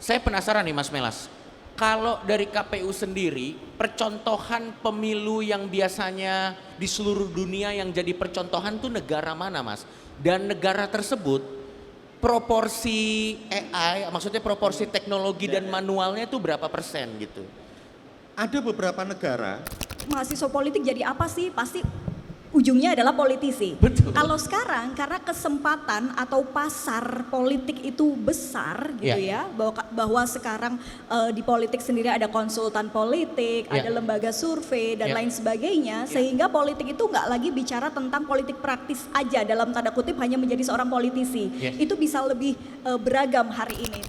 Saya penasaran nih Mas Melas. Kalau dari KPU sendiri, percontohan pemilu yang biasanya di seluruh dunia yang jadi percontohan tuh negara mana Mas? Dan negara tersebut proporsi AI, maksudnya proporsi teknologi dan manualnya itu berapa persen gitu? Ada beberapa negara. Mahasiswa politik jadi apa sih? Pasti ujungnya adalah politisi. Betul. Kalau sekarang karena kesempatan atau pasar politik itu besar gitu ya, bahwa sekarang di politik sendiri ada konsultan politik, ada lembaga survei dan lain sebagainya, sehingga politik itu nggak lagi bicara tentang politik praktis aja dalam tanda kutip hanya menjadi seorang politisi. Itu bisa lebih beragam hari ini.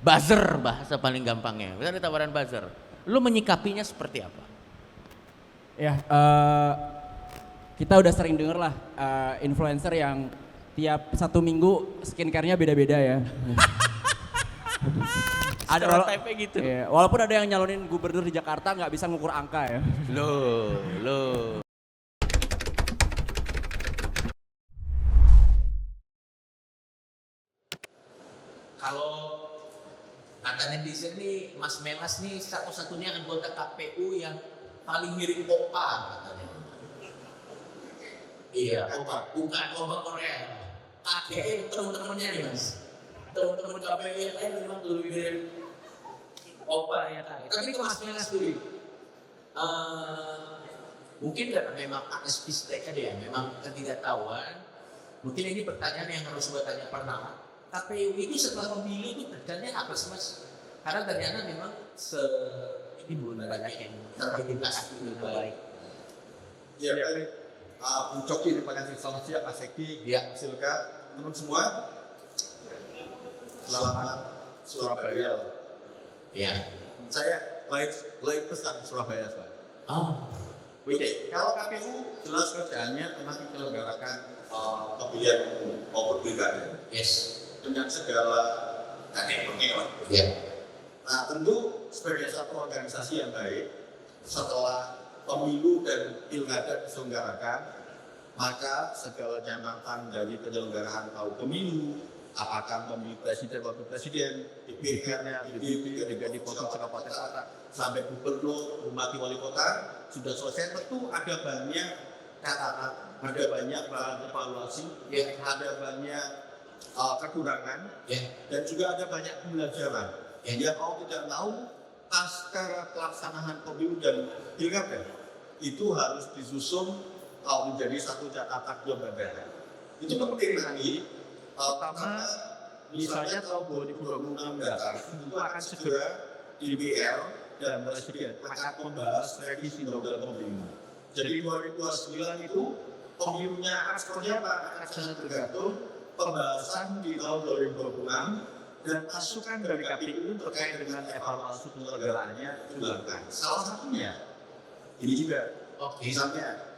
Buzzer bahasa paling gampangnya. Misalnya tawaran buzzer. Lu menyikapinya seperti apa? Ya, kita udah sering denger lah influencer yang tiap 1 minggu skincare-nya beda-beda ya. Ada Stereotype-nya gitu. Iya, walaupun ada yang nyalonin gubernur di Jakarta nggak bisa ngukur angka ya. Loh. Kalau kata netizen nih, Mas Melas nih satu-satunya anggota KPU yang paling mirip Opa katanya. Iya, Opa. Bukan Opa Korea. Kakek teman-temannya nih Mas. Teman-teman KPU yang lain memang lebih mirip Opa ya kakek. Tapi ke Mas Melas dulu. Mungkin karena memang anesthesia dia, memang ketidaktahuan. Mungkin ini pertanyaan yang harus gue tanya pernah. KPU ini setelah pemilu itu kerjanya apa sih Mas? Karena ternyata memang ini belum banyak yang terindikasi lebih baik. Ya, Bu Coki, terima kasih. Selamat siang, Pak Seki, Silka, teman semua. Selamat Surabaya. Ya. Saya live pesan Surabaya, Pak. Oh. Oke, kalau KPU jelas kerjaannya tentang menyelenggarakan pemilihan maupun pilkada. Yes. Dengan segala tekniknya. Ya. Nah, tentu sebagai satu organisasi yang baik, setelah pemilu dan pilkada diselenggarakan, maka segala jabatan dari penyelenggaraan pemilu, apakah pemilu presiden, wakil presiden, DPR-nya, DPP, di provinsi kabupaten kota, sampai gubernur, bupati, wali kota, sudah selesai. Tentu ada banyak catatan, ada banyak bahan evaluasi, ada banyak kekurangan, dan juga ada banyak pembelajaran. Yang mau tidak tahu, pasca pelaksanaan pemilu dan pilkada itu harus disusun menjadi satu catatan lembaga. Itu penting lagi, pertama misalnya tahun 2026 mendatang itu akan segera DPR dan presiden akan membahas revisi undang-undang pemilu. Jadi 2029 itu pemilunya akan seperti apa? Akan sangat tergantung pembahasan di tahun 2026 dan masukan dari KPU terkait dengan evaluasi penyelenggaraannya dilakukan. Salah satunya ini juga, misalnya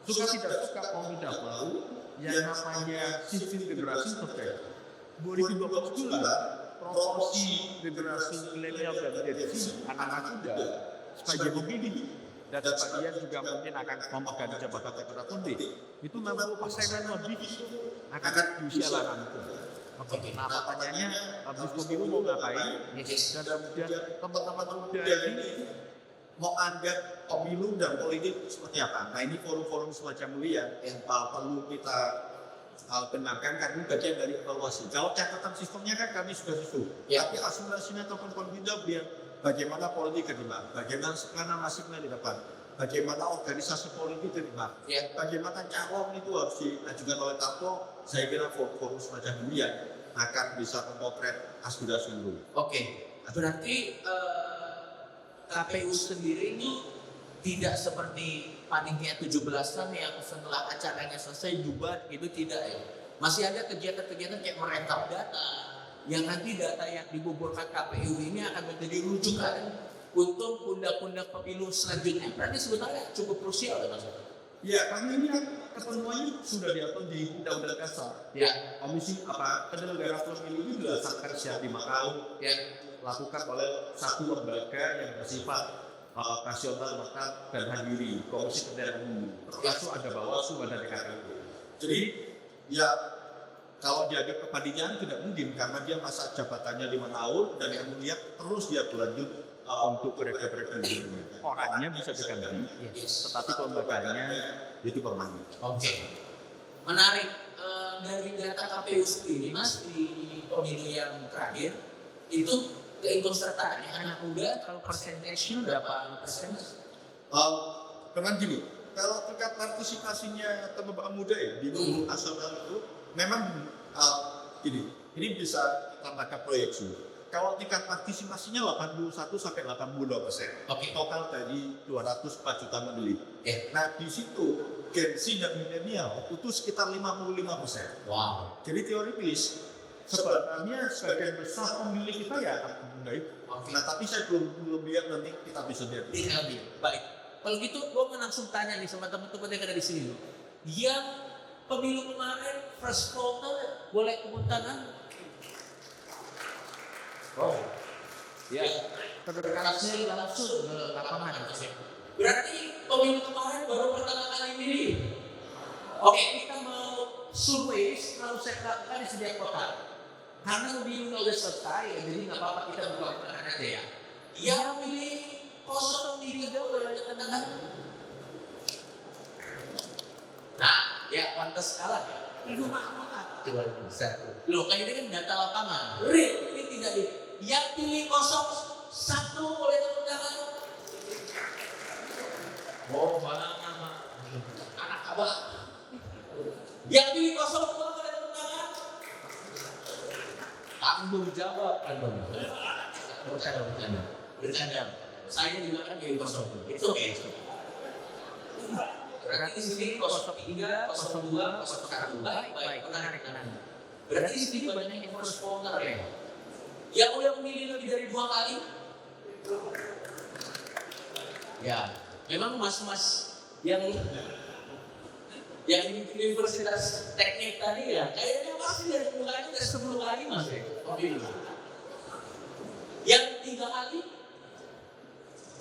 suka tidak suka mau tidak mau yang namanya sistem generasi terkait 2029 proporsi generasi milenial dan Gen Z anak-anak muda sebagai pemilih dan sebagian juga mungkin akan memegang jabatan penting itu 60% lebih akan di usia lanang. Nah pertanyaannya, habis pemilu mau ngapain? Dan kemudian teman-teman muda ini mau anggap pemilu dan politik seperti apa? Nah ini forum-forum semacam ini yang perlu kita kenalkan karena ini bagian dari evaluasi. Kalau catatan sistemnya kan kami sudah susun, tapi asimilasinya ataupun konfident biar bagaimana politik ke depan, bagaimana sekarang nasibnya di depan, bagaimana organisasi politik ke depan, bagaimana calon itu harus diajukan oleh tapo. Saya kira forum semacam ini akan bisa memotret aspirasi dulu. Berarti KPU sendiri ini tidak seperti panitia 17-an yang setelah acaranya selesai bubar, itu tidak ya. Masih ada kegiatan-kegiatan kayak merekap data, yang nanti data yang dikumpulkan KPU ini akan menjadi rujukan untuk undang-undang pemilu selanjutnya. Berarti sebetulnya cukup krusial ya Mas. Ya, karena ini kan ketentuannya sudah diatur di Undang-Undang Dasar. Komisi penyelenggara pemilu itu berdasarkan syarat 5 tahun yang dilakukan oleh satu lembaga yang bersifat nasional, maka dan hadiri Komisi Pemilihan Umum. Termasuk ada Bawaslu dan DKPU. Jadi ya Kalau dianggap kepanitiaan tidak mungkin karena dia masa jabatannya 5 tahun dan kemudian terus dia berlanjut untuk periode-periode berikutnya. Orangnya bisa diganti, tetapi kelembagaannya itu permanen. Oke. Menarik. Dari data KPU sendiri Mas di pemilu yang terakhir itu keikutsertaannya anak muda kalau persentasenya berapa persen Mas? Dengan gini, kalau tingkat partisipasinya teman-teman muda ya di pemilu nasional itu memang ini bisa kita tangkap proyeksi. Kalau tingkat partisipasinya 81-82%. Oke. Total dari 204 juta pemilih. Nah di situ Gen Z dan milenial itu sekitar 55%. Wow. Jadi teoritis sebenarnya sebagian besar pemilih kita ya anak muda itu. Nah tapi saya belum lihat, nanti kita bisa lihat. Baik. Kalau gitu gue mau langsung tanya nih sama teman-teman yang ada di sini. Yang pemilu kemarin first voter boleh tepuk tangan? Oh. Ya. Terdekat langsung ke lapangan. Berarti pemilu kemarin baru pertama kali ini. Oke, kita mau survei selalu saya lakukan di setiap kota. Karena pemilu udah selesai, jadi nggak apa-apa kita buka pertanyaan aja ya. Yang pilih 03 boleh tangan. Nah, ya pantas kalah ya. Itu maaf. Loh, kayak ini kan data lapangan. Real, ini tidak di. Yang pilih 01 boleh tepuk tangan. Oh, mana anak abah. Yang pilih 02 boleh tepuk tangan. Tanggung jawab kan bang. Bercanda. Saya juga kan pilih 02. Itu oke. Berarti di sini 03, 02, 01. Baik, menarik. Berarti di sini banyak yang first voter ya. Yang udah memilih lebih dari 2 kali. Ya, memang mas-mas yang di Universitas Teknik tadi ya, kayaknya pasti dari mulanya dari 10 kali mas ya. Yang 3 kali.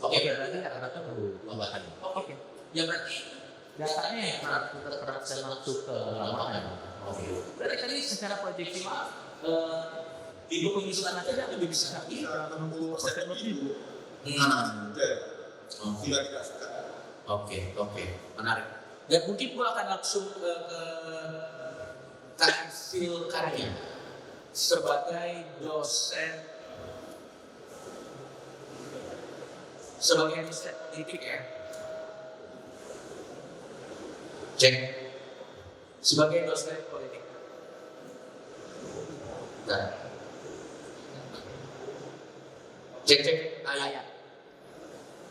Oke, berarti rata-rata baru 2 kali. Oke. Ya berarti datanya yang pernah saya masuk ke lapangan. Oke. Berarti tadi secara proyeksi di pemilu selanjutnya lebih bisa Kita menunggu proses lebih. Tidak suka. Oke, menarik. Dan mungkin gua akan langsung ke hasil karya sebagai dosen politik ya. Cek sebagai dosen politik. Nah. Cek ayat.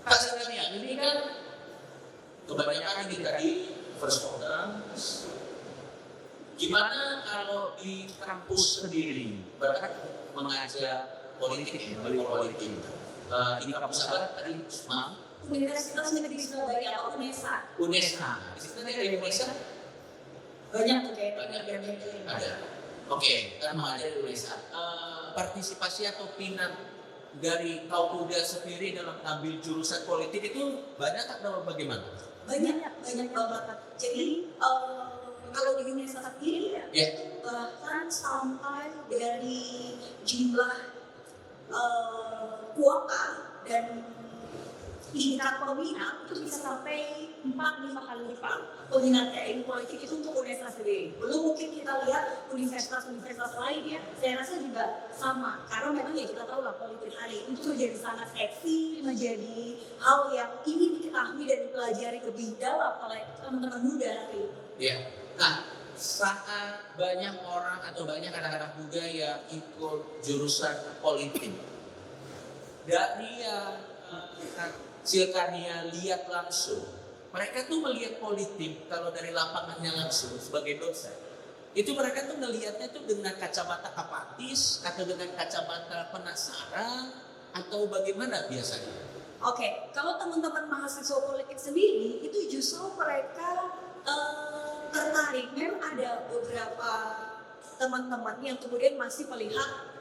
Kasarnya ini kan kebanyakan di first voter. Gimana kalau di kampus sendiri, bahkan mengajar politik, politik. Di kampus apa tadi? Universitas Negeri Surabaya atau UNESA. UNESA. Di situ ada Indonesia? Banyak tuh kayak Ada. Oke, kan mengajar di UNESA. Partisipasi atau minat dari kaum muda sendiri dalam ambil jurusan politik itu banyak atau bagaimana? Banyak banget. Jadi kalau di UNESA sendiri ya, bahkan sampai dari jumlah kuota dan tingkat peminat itu bisa sampai 4-5 kali lipat peminatnya ilmu politik itu untuk UNESA sendiri. Belum mungkin kita lihat universitas-universitas lain ya, saya rasa juga sama. Karena memang ya kita tahu lah politik hari ini itu menjadi sangat seksi, menjadi hal yang ingin diketahui dan dipelajari lebih dalam oleh teman-teman muda nanti. Iya. Nah, saat banyak orang atau banyak anak-anak muda yang ikut jurusan politik, dari yang Silkania lihat langsung, mereka tuh melihat politik kalau dari lapangannya langsung sebagai dosen. Itu mereka tuh melihatnya tuh dengan kacamata apatis atau dengan kacamata penasaran atau bagaimana biasanya? Oke, kalau teman-teman mahasiswa politik sendiri itu justru mereka tertarik. Memang ada beberapa teman-teman yang kemudian masih melihat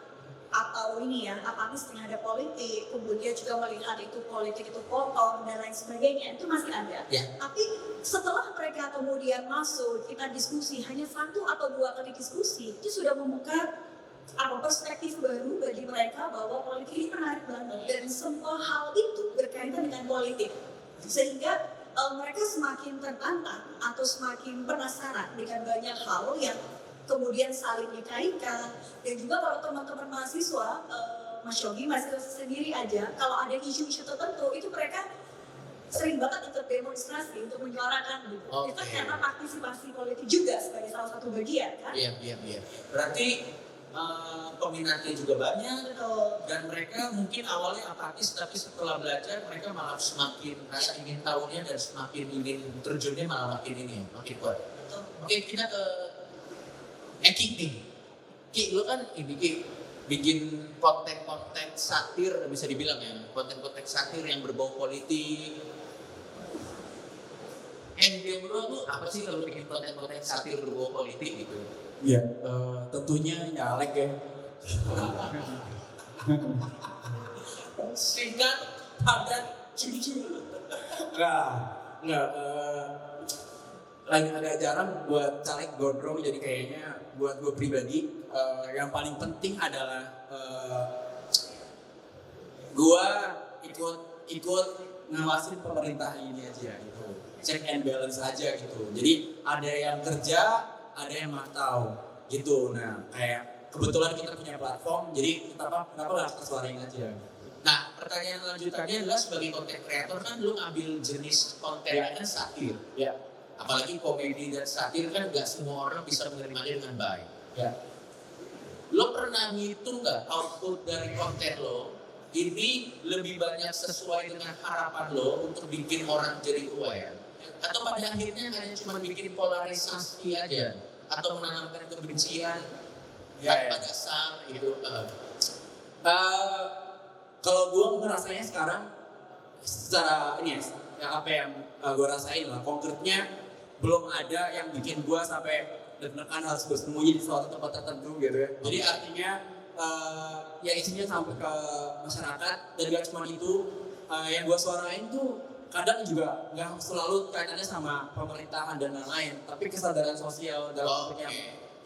atau ini ya apatis terhadap politik, kemudian juga melihat itu politik itu kotor dan lain sebagainya, itu masih ada. Ya. Tapi setelah mereka kemudian masuk, kita diskusi hanya 1 atau 2 kali diskusi, itu sudah membuka perspektif baru bagi mereka bahwa politik ini menarik banget dan semua hal itu berkaitan dengan politik, sehingga mereka semakin tertantang atau semakin penasaran dengan banyak hal yang kemudian saling dikaitkan. Dan juga kalau teman-teman mahasiswa, Mas Yogi, mahasiswa sendiri aja, kalau ada isu-isu tertentu itu mereka sering banget ikut demonstrasi untuk menyuarakan gitu. Oke. Itu karena partisipasi politik juga sebagai salah satu bagian kan. Iya. Berarti peminatnya juga banyak, Betul. dan mereka mungkin awalnya apatis, tapi setelah belajar mereka malah semakin rasa ingin tahunya dan semakin ingin terjunnya malah makin ini, makin kuat. Betul. Oke, kita ke Eki nih. Ki, lu kan ini Ki bikin konten-konten satir, bisa dibilang ya, konten-konten satir yang berbau politik. Endgame lu tuh apa sih kalau bikin konten-konten satir berbau politik gitu? Iya, tentunya nyalek ya. Singkat, padat, cucu. Enggak. Lagi agak jarang buat caleg gondrong, jadi kayaknya buat gue pribadi yang paling penting adalah gue ikut ngawasin pemerintah ini aja gitu, check and balance aja gitu. Jadi ada yang kerja, ada yang mantau gitu. Nah kayak kebetulan kita punya platform, jadi kenapa nggak kesuarain aja. Nah, pertanyaan lanjutannya adalah sebagai konten kreator kan lu ambil jenis kontennya kan satir. Ya. Apalagi komedi dan satir kan nggak semua orang bisa menerimanya dengan baik. Ya. Lo pernah ngitung nggak output dari konten lo ini lebih banyak sesuai dengan harapan lo untuk bikin orang jadi aware? Atau pada akhirnya hanya cuma bikin polarisasi aja? Atau menanamkan kebencian tanpa dasar gitu? Kalau gue ngerasanya sekarang secara ini ya apa yang gue rasain lah konkretnya belum ada yang bikin gue sampai deg-degan harus bersembunyi di suatu tempat tertentu gitu ya. Jadi artinya ya isinya sampai ke masyarakat, dan gak cuma itu yang gue suarain tuh kadang juga nggak selalu kaitannya sama pemerintahan dan lain-lain, tapi kesadaran sosial dalam bentuk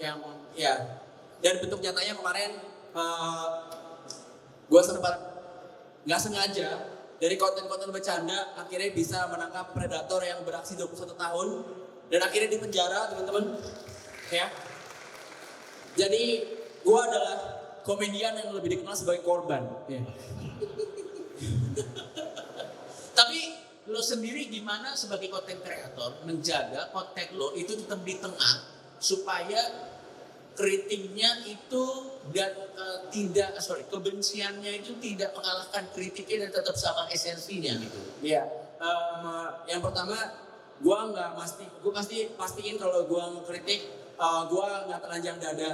yang ya. Dan bentuk nyatanya kemarin gue sempat nggak sengaja dari konten-konten bercanda akhirnya bisa menangkap predator yang beraksi 21 tahun dan akhirnya dipenjara, teman-teman. Ya. Jadi gue adalah komedian yang lebih dikenal sebagai korban. Ya. Tapi lo sendiri gimana sebagai konten kreator menjaga konten lo itu tetap di tengah supaya kritiknya itu dan kebenciannya itu tidak mengalahkan kritiknya dan tetap sama esensinya gitu. Iya. Yang pertama, gue pasti pastiin kalau gue ngekritik, gue nggak telanjang dada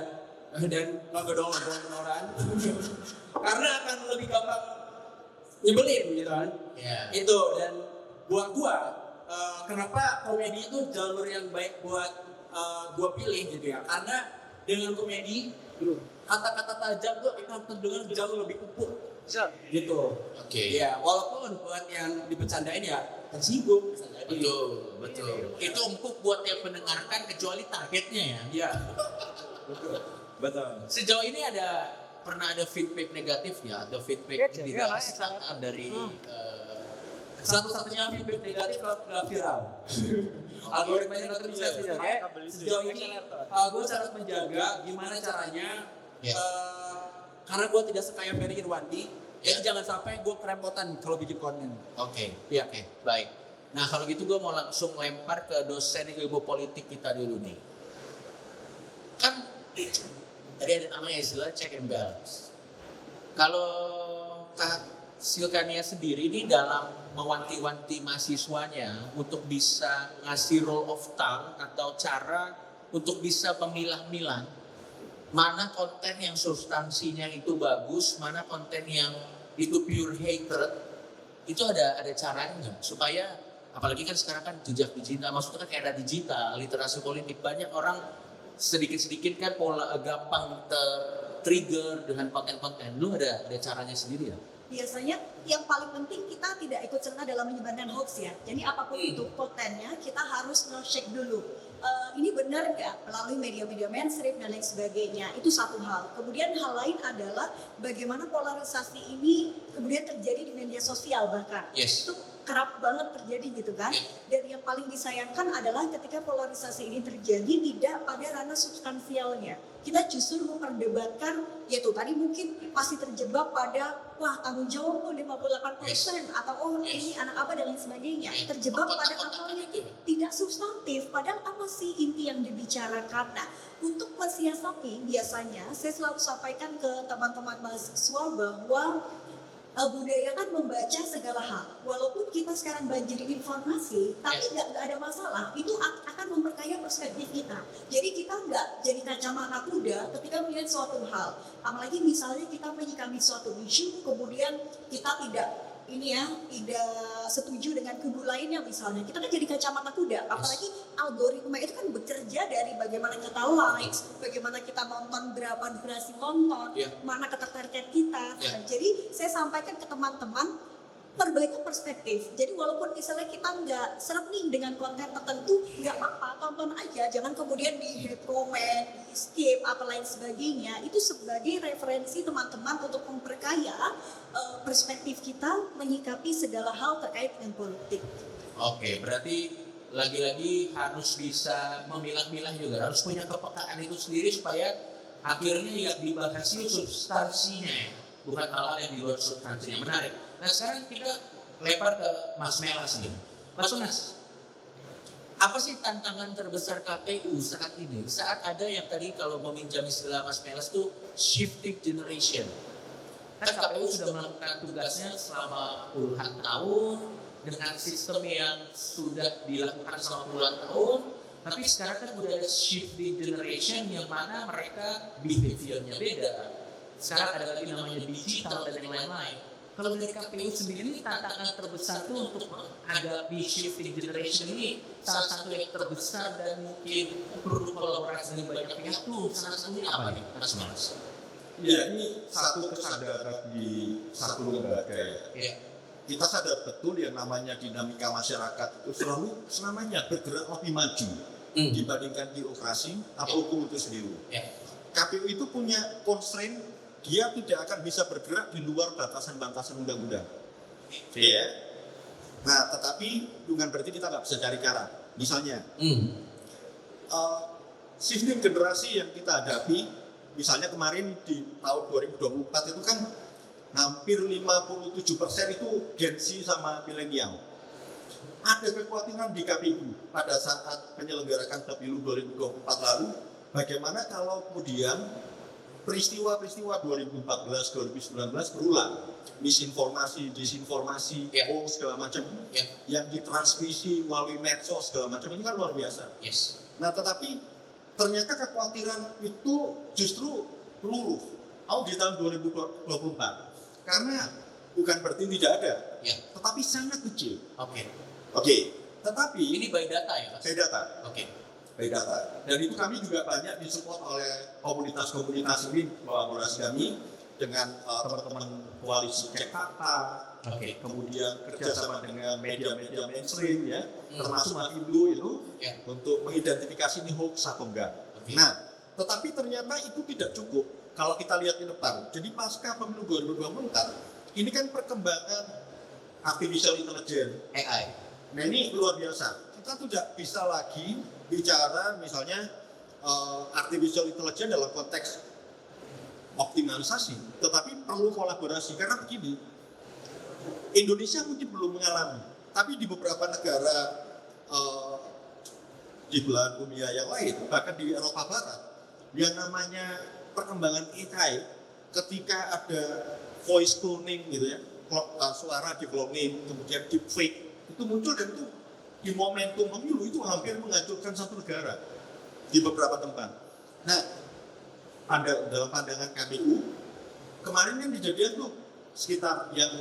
dan nggak gedong-gedong orang, karena akan lebih gampang nyebelin gitu kan. Yeah. Itu, dan buat gue, kenapa komedi itu jalur yang baik buat gue pilih gitu ya? Karena dengan komedi, kata-kata tajam tuh akan terdengar jauh lebih empuk. Gitu. Oke. Ya, walaupun buat yang dibercandain ya tersinggung. Betul. Itu empuk buat yang mendengarkan kecuali targetnya ya. Iya. Betul. Sejauh ini pernah ada feedback negatif ya, ada feedback tidak sangat dari Satu-satunya feedback negatif kalau nggak viral. Algoritmanya nggak bisa sebenarnya. Sejauh ini gue sangat menjaga gimana caranya. Karena gue tidak sekaya Ferry Irwandi, jadi jangan sampai gue kerepotan kalau bikin konten. Oke. Iya. Oke, baik. Nah kalau gitu gue mau langsung lempar ke dosen ilmu politik kita dulu nih. Kan tadi ada namanya istilah check and balance. Kalau Kak Silkania sendiri ini dalam mewanti-wanti mahasiswanya untuk bisa ngasih rule of thumb atau cara untuk bisa memilah-milah mana konten yang substansinya itu bagus, mana konten yang itu pure hatred, itu ada caranya nggak supaya, apalagi kan sekarang kan jejak digital, maksudnya kan era digital, literasi politik, banyak orang sedikit-sedikit kan gampang trigger dengan konten-konten? Lu ada caranya sendiri ya? Biasanya yang paling penting kita tidak ikut serta dalam menyebarkan hoax ya. Jadi apapun itu kontennya kita harus nge-check dulu. Ini benar nggak melalui media-media mainstream dan lain sebagainya. Itu satu hal. Kemudian hal lain adalah bagaimana polarisasi ini kemudian terjadi di media sosial bahkan. Yes. Itu kerap banget terjadi gitu kan. Dan yang paling disayangkan adalah ketika polarisasi ini terjadi tidak pada ranah substansialnya. Kita justru memperdebatkan, yaitu tadi mungkin masih terjebak pada wah tanggung jawab 58% atau ini anak apa dan lain sebagainya. Terjebak pada hal yang tidak substantif, padahal apa sih inti yang dibicarakan. Nah, untuk mensiasati biasanya saya selalu sampaikan ke teman-teman mahasiswa bahwa budayakan membaca segala hal. Walaupun kita sekarang banjiri informasi, tapi nggak ada masalah. Itu akan memperkaya perspektif kita. Jadi kita nggak jadi kacamata kuda ketika melihat suatu hal. Apalagi misalnya kita menyikapi suatu isu, kemudian kita tidak setuju dengan kubu lainnya misalnya. Kita kan jadi kacamata kuda. Apalagi algoritma itu kan bekerja dari bagaimana kita likes, bagaimana kita nonton, berapa durasi nonton, mana ketertarikan kita. Nah, jadi saya sampaikan ke teman-teman, perbanyak perspektif. Jadi walaupun misalnya kita nggak seret nih dengan konten tertentu, nggak apa-apa, tonton aja. Jangan kemudian di hate comment, di skip, atau lain sebagainya. Itu sebagai referensi teman-teman untuk memperkaya perspektif kita menyikapi segala hal terkait dengan politik. Oke, berarti lagi-lagi harus bisa memilah-milah juga, harus punya kepekaan itu sendiri supaya akhirnya yang dibahas itu substansinya, bukan hal-hal yang di luar substansinya. Menarik. Nah sekarang kita lempar ke Mas Melas nih. Mas Melas, apa sih tantangan terbesar KPU saat ini? Saat ada yang tadi kalau meminjam istilah Mas Melas tuh shifting generation. Kan KPU sudah melakukan tugasnya selama puluhan tahun dengan sistem yang sudah dilakukan selama puluhan tahun. Tapi sekarang kan udah ada shifting generation yang mana mereka behaviornya beda. Sekarang ada lagi namanya digital dan yang lain-lain. Kalau dari KPU sendiri tantangan terbesar itu untuk menghadapi shifting generation ini salah satu yang terbesar dan mungkin perlu kolaborasi dengan banyak pihak tuh salah satunya apa nih Mas Mas? Ya ini satu kesadaran di satu lembaga ya. Kita sadar betul yang namanya dinamika masyarakat itu selalu selamanya bergerak lebih maju dibandingkan birokrasi atau hukum itu sendiri. KPU itu punya constraint, dia tidak akan bisa bergerak di luar batasan-batasan undang-undang. Ya. Nah, tetapi bukan berarti kita nggak bisa cari cara. Misalnya, shifting generasi yang kita hadapi, misalnya kemarin di tahun 2024 itu kan hampir 57% itu Gen Z sama milenial. Ada kekhawatiran di KPU pada saat menyelenggarakan pemilu 2024 lalu, bagaimana kalau kemudian peristiwa-peristiwa 2014-2019 berulang, misinformasi, disinformasi, hoax segala macam, yang ditransmisi melalui medsos segala macam, ini kan luar biasa. Nah, tetapi ternyata kekhawatiran itu justru peluruh di tahun 2024 karena bukan berarti tidak ada, tetapi sangat kecil. Oke. Tetapi ini by data ya, Mas? By data. By data. Dan itu kami juga banyak disupport oleh komunitas-komunitas ini, kolaborasi kami dengan teman-teman koalisi Cek Fakta, kemudian kerjasama dengan media-media mainstream ya, termasuk Mafindo itu untuk mengidentifikasi ini hoax atau enggak. Nah, tetapi ternyata itu tidak cukup kalau kita lihat ke depan. Jadi pasca pemilu 2024 ini kan perkembangan artificial intelligence AI. Nah ini luar biasa. Kita tidak bisa lagi bicara misalnya artificial intelligence dalam konteks optimalisasi, tetapi perlu kolaborasi karena begini, Indonesia mungkin belum mengalami, tapi di beberapa negara di belahan dunia yang lain, bahkan di Eropa Barat, yang namanya perkembangan AI, ketika ada voice cloning gitu ya, suara di cloning, kemudian deepfake, itu muncul dan itu di momentum pemilu itu hampir menghancurkan satu negara di beberapa tempat. Nah, dalam pandangan KPU, kemarin kan kejadian tuh sekitar yang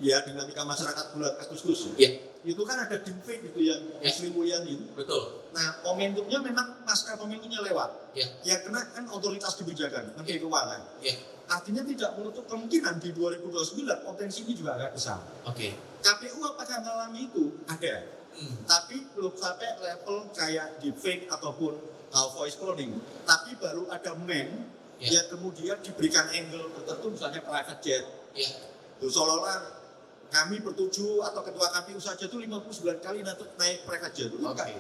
ya dinamika masyarakat bulan Agustus. Ya. Itu kan ada deepfake itu yang Sri Mulyani itu. Betul. Nah, momentumnya memang pasca momentumnya lewat. Ya. Ya kena kan otoritas kebijakan, Menteri Keuangan. Ya. Artinya tidak menutup kemungkinan di 2029 potensi ini juga agak besar. Oke. KPU apakah mengalami itu? Ada. Tapi belum sampai level kayak deepfake ataupun voice cloning. Tapi baru ada meme yang kemudian diberikan angle tertentu, misalnya private jet. Ya. Seolah-olah kami bertuju atau ketua KPU saja itu 59 kali naik private jet. Oke.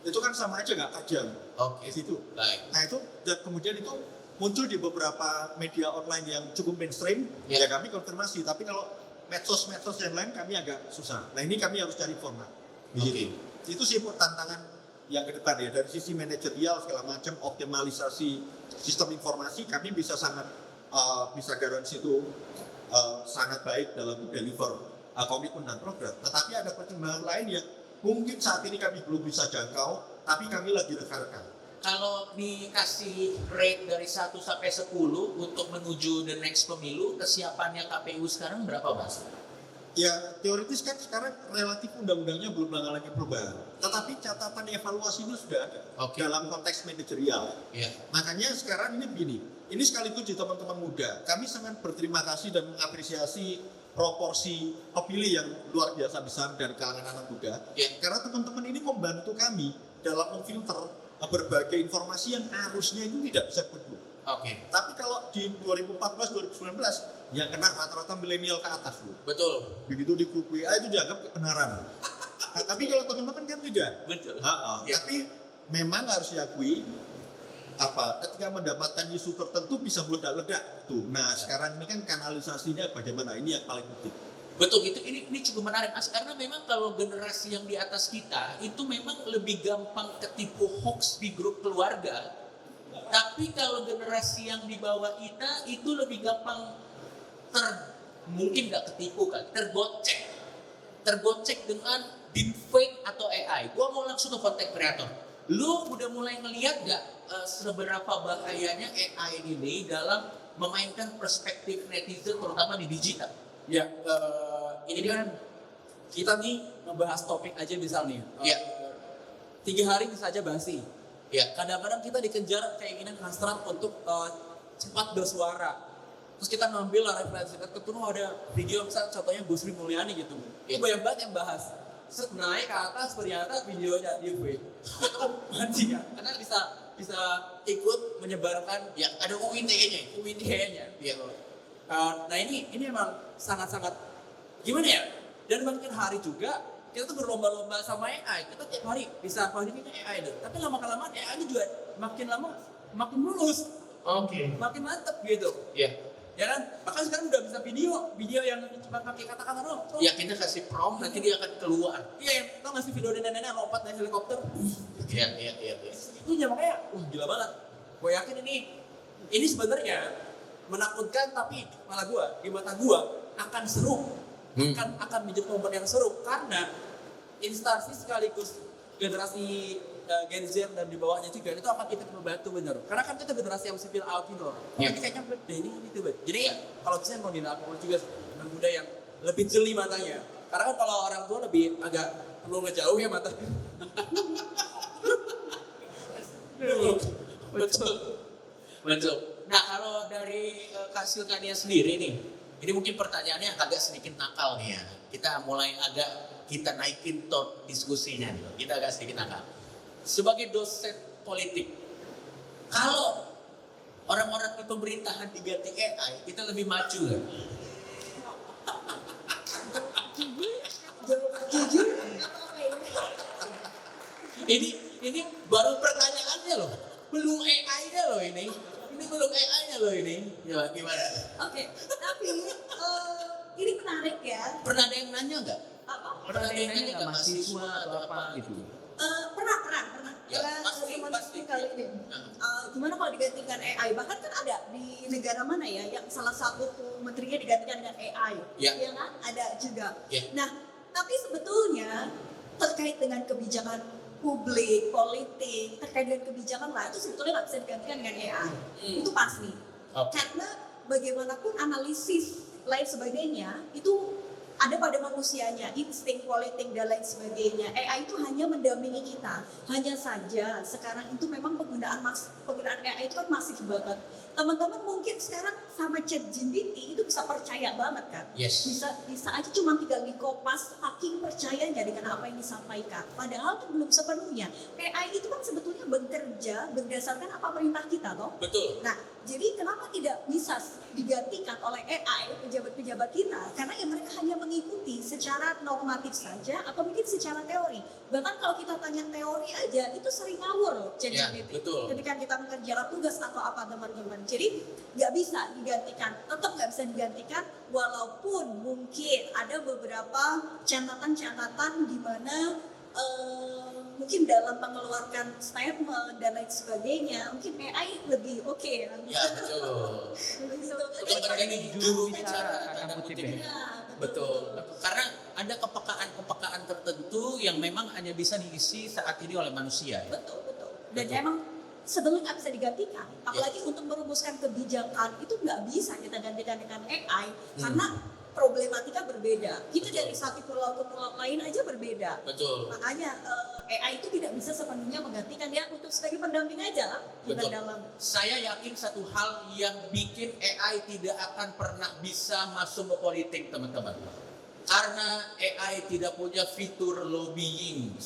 Itu kan sama aja nggak tajam Oke. di situ. Baik. Nah itu dan kemudian itu muncul di beberapa media online yang cukup mainstream. Ya. Ya kami konfirmasi. Tapi kalau medsos-medsos yang lain kami agak susah. Nah ini kami harus cari format. Oke. Itu sih tantangan yang ke depan ya, dari sisi manajerial segala macam, optimalisasi sistem informasi kami bisa sangat bisa garansi itu sangat baik dalam deliver komitmen dan program. Tetapi ada pertimbangan lain yang mungkin saat ini kami belum bisa jangkau, tapi kami lagi rekan-rekan. Kalau dikasih rate dari 1 sampai 10 untuk menuju the next pemilu, kesiapannya KPU sekarang berapa, Mas? Ya teoritis kan sekarang relatif undang-undangnya belum mengalami perubahan. Tetapi catatan evaluasinya sudah ada dalam konteks manajerial. Ya. Makanya sekarang ini begini, ini sekaligus di teman-teman muda, kami sangat berterima kasih dan mengapresiasi proporsi pemilih yang luar biasa besar dari kalangan anak muda. Ya. Karena teman-teman ini membantu kami dalam memfilter berbagai informasi yang harusnya itu tidak bisa betul. Oke. Tapi kalau di 2014-2019 yang kena rata-rata milenial ke atas loh. Betul. Begitu di grup WA itu dianggap kebenaran. Nah, tapi kalau teman-teman kan tidak. Betul. Ya. Tapi memang harus diakui ketika mendapatkan isu tertentu bisa meledak-ledak tuh. Nah sekarang ini kan kanalisasinya bagaimana, ini yang paling penting. Betul, ini cukup menarik, Mas, karena memang kalau generasi yang di atas kita itu memang lebih gampang ketipu hoax di grup keluarga. Tapi kalau generasi yang di bawah kita itu lebih gampang mungkin nggak ketipu kan, tergocek dengan deepfake atau AI. Gua mau langsung ke content creator. Lu udah mulai ngelihat nggak seberapa bahayanya AI ini dalam memainkan perspektif netizen terutama di digital? Ya, ini kan kita nih ngebahas topik aja misalnya. Ya. 3 hari bisa aja basi. Ya. Kadang-kadang kita dikejar keinginan hasrat untuk cepat bersuara. Terus kita ngambil lah referensi tertentu, ada video misalnya contohnya Bu Sri Mulyani gitu. Itu banyak banget yang bahas. Set naik ke atas ternyata videonya di gue. Mati ya. Karena bisa ikut menyebarkan Ya, ada UITE-nya. UITE-nya. Ya. Nah ini emang sangat-sangat gimana ya? Dan makin hari juga kita tuh berlomba-lomba sama AI. Kita tiap hari bisa ini AI deh. Tapi lama-kelamaan AI ini juga makin lama makin mulus, Oke. makin mantep gitu. Ya. Ya kan? Bahkan sekarang udah bisa video yang cuma pakai kata-kata doang. Ya, kita kasih prompt nanti dia akan keluar. Iya, yang tau gak sih video nenek-nenek lompat naik helikopter? Iya. Itu ya makanya, gila banget. Gue yakin ini sebenarnya menakutkan, tapi malah di mata gue akan seru, akan menjadi momen yang seru karena instansi sekaligus generasi Gen Z dan di bawahnya juga itu akan kita membantu bener. Karena kan kita generasi yang sipil out gitu loh. Iya. Tapi kayaknya beda ini gitu bet. Jadi kalau saya mau dilakukan juga dengan muda yang lebih jeli matanya. Karena kan kalau orang tua lebih agak perlu ngejauh ya matanya. Betul. Nah, kalau dari Kak Silkania sendiri nih, ini mungkin pertanyaannya agak sedikit nakal nih ya. Kita naikin tone diskusinya nih. Kita agak sedikit nakal. Sebagai dosen politik, kalau orang-orang di pemerintahan diganti AI, kita lebih maju kan? Jujur, Ini baru pertanyaannya loh, belum AI-nya loh ini belum AI-nya loh ini. Ya, gimana? oke. Tapi ini menarik ya. Pernah ada yang nanya nggak? Apa? Pernah ada yang nanya nggak mahasiswa atau apa gitu? Pernah. Ya, pasti. Kali ini. Gimana kalau digantikan AI? Bahkan kan ada di negara mana ya yang salah satu menterinya digantikan dengan AI. Ya. Iya kan? Ada juga. Ya. Nah, tapi sebetulnya terkait dengan kebijakan publik, politik, terkait dengan kebijakan lah itu sebetulnya nggak bisa digantikan dengan AI. Itu pasti. Oke. Karena bagaimanapun analisis lain sebagainya itu ada pada manusianya, insting politik dan lain sebagainya. AI itu hanya mendampingi kita. Hanya saja sekarang itu memang penggunaan AI itu kan masif banget. Teman-teman mungkin sekarang sama ChatGPT itu bisa percaya banget kan? Yes. Bisa aja cuma tinggal dikopas, saking percayanya dengan apa yang disampaikan. Padahal itu belum sepenuhnya. AI itu kan sebetulnya bekerja berdasarkan apa perintah kita toh. Betul. Nah, jadi kenapa tidak bisa digantikan oleh AI pejabat-pejabat kita? Karena ya mereka hanya mengikuti secara normatif saja atau mungkin secara teori. Bahkan kalau kita tanya teori aja itu sering ngawur loh ChatGPT. Ya, betul. Ketika kita mengerjakan tugas atau apa teman-teman. Jadi nggak bisa digantikan, tetap nggak bisa digantikan walaupun mungkin ada beberapa catatan-catatan di mana mungkin dalam mengeluarkan statement dan lain sebagainya mungkin AI lebih oke ya. Ya betul. Begitu. Untuk berani juru bicara tanda kutip ya. Ya, Betul. Karena ada kepekaan tertentu yang memang hanya bisa diisi saat ini oleh manusia. Ya? Betul. Dan Betul. emang sebelum nggak bisa digantikan, apalagi untuk merumuskan kebijakan itu nggak bisa kita gantikan dengan AI karena problematika berbeda. Kita dari satu pulau ke pulau lain aja berbeda. Betul. Makanya AI itu tidak bisa sepenuhnya menggantikan dia untuk sebagai pendamping aja lah kita Betul. dalam. Saya yakin satu hal yang bikin AI tidak akan pernah bisa masuk ke politik, teman-teman. Karena AI tidak punya fitur lobbying.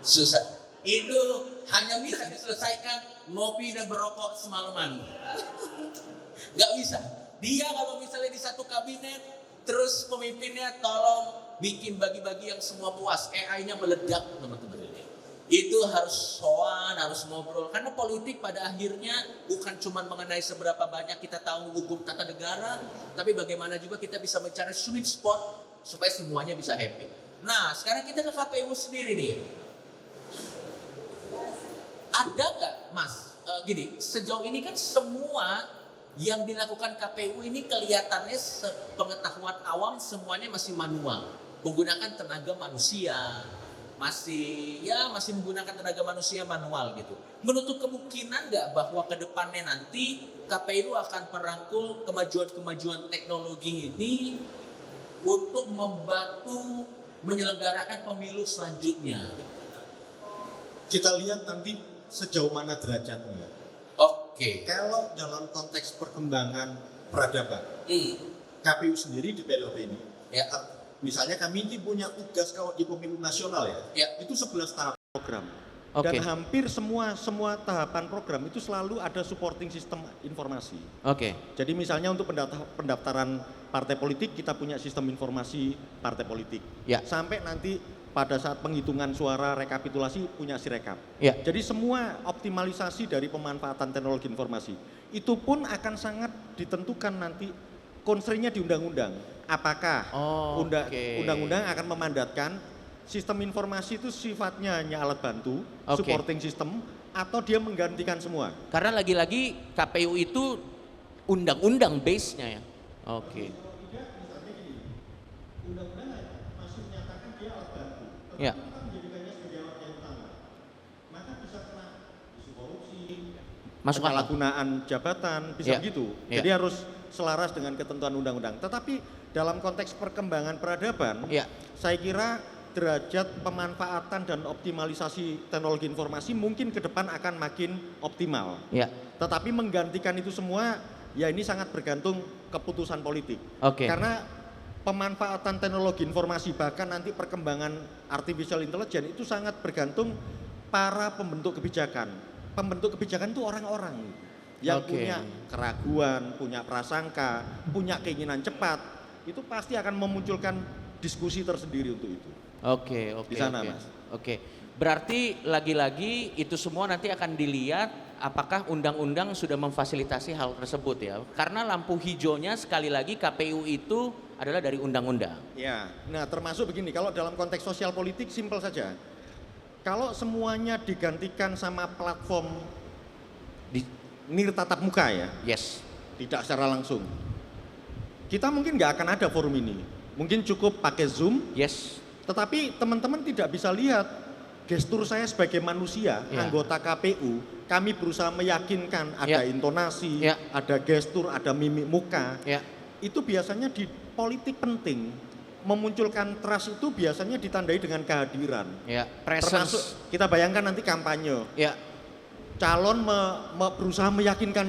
Susah. Itu hanya bisa diselesaikan ngopi dan berokok semalaman. Gak bisa. Dia kalau misalnya di satu kabinet, terus pemimpinnya tolong bikin bagi-bagi yang semua puas. AI-nya meledak, teman-teman. Itu harus soan, harus ngobrol. Karena politik pada akhirnya bukan cuma mengenai seberapa banyak kita tahu hukum tata negara, tapi bagaimana juga kita bisa mencari sweet spot supaya semuanya bisa happy. Nah, sekarang kita ke KPU sendiri nih. Ada nggak, Mas? Gini, sejauh ini kan semua yang dilakukan KPU ini kelihatannya pengetahuan awam semuanya masih manual, menggunakan tenaga manusia, masih menggunakan tenaga manusia manual gitu. Menutup kemungkinan nggak bahwa ke depannya nanti KPU akan merangkul kemajuan-kemajuan teknologi ini untuk membantu menyelenggarakan pemilu selanjutnya? Kita lihat nanti sejauh mana derajatnya. Oke. Kalau dalam konteks perkembangan peradaban, KPU sendiri di periode ini, Ya. misalnya kami ini punya tugas kalau di pemilu nasional Ya. itu 11 tahap program. Oke. Dan hampir semua tahapan program itu selalu ada supporting sistem informasi. Oke. Jadi misalnya untuk pendaftaran partai politik kita punya sistem informasi partai politik. Ya. Sampai nanti pada saat penghitungan suara rekapitulasi punya Sirekap. Ya. Jadi semua optimalisasi dari pemanfaatan teknologi informasi itu pun akan sangat ditentukan nanti constraint-nya di undang-undang. Apakah Oke. undang-undang akan memandatkan sistem informasi itu sifatnya hanya alat bantu, Oke. supporting system, atau dia menggantikan semua? Karena lagi-lagi KPU itu undang-undang base-nya ya. Oke. Undang-undang masih menyatakan dia alat bantu, Ya. kita menjadikannya sebagai alat yang utama. Maka bisa kena isu korupsi, Masuk akal. penyalahgunaan jabatan, bisa Ya. begitu. Ya. Jadi harus selaras dengan ketentuan undang-undang. Tetapi dalam konteks perkembangan peradaban, Ya. saya kira derajat pemanfaatan dan optimalisasi teknologi informasi mungkin ke depan akan makin optimal. Ya. Tetapi menggantikan itu semua, ya ini sangat bergantung keputusan politik. Oke. Karena pemanfaatan teknologi informasi bahkan nanti perkembangan artificial intelligence itu sangat bergantung para pembentuk kebijakan. Pembentuk kebijakan itu orang-orang yang Oke. punya keraguan, punya prasangka, punya keinginan cepat, itu pasti akan memunculkan diskusi tersendiri untuk itu. Oke. Di sana, oke. Mas. Oke. Berarti lagi-lagi itu semua nanti akan dilihat apakah undang-undang sudah memfasilitasi hal tersebut ya. Karena lampu hijaunya sekali lagi KPU itu adalah dari undang-undang. Ya, nah termasuk begini, kalau dalam konteks sosial politik simpel saja. Kalau semuanya digantikan sama platform Di- nirtatap muka ya, Yes. tidak secara langsung. Kita mungkin nggak akan ada forum ini. Mungkin cukup pakai Zoom, Yes. tetapi teman-teman tidak bisa lihat gestur saya sebagai manusia, Ya. anggota KPU, kami berusaha meyakinkan ada Ya. intonasi, Ya. ada gestur, ada mimik muka. Ya. itu biasanya di politik penting memunculkan trust itu biasanya ditandai dengan kehadiran. Ya, Termasuk presence. kita bayangkan nanti kampanye, Ya, calon berusaha meyakinkan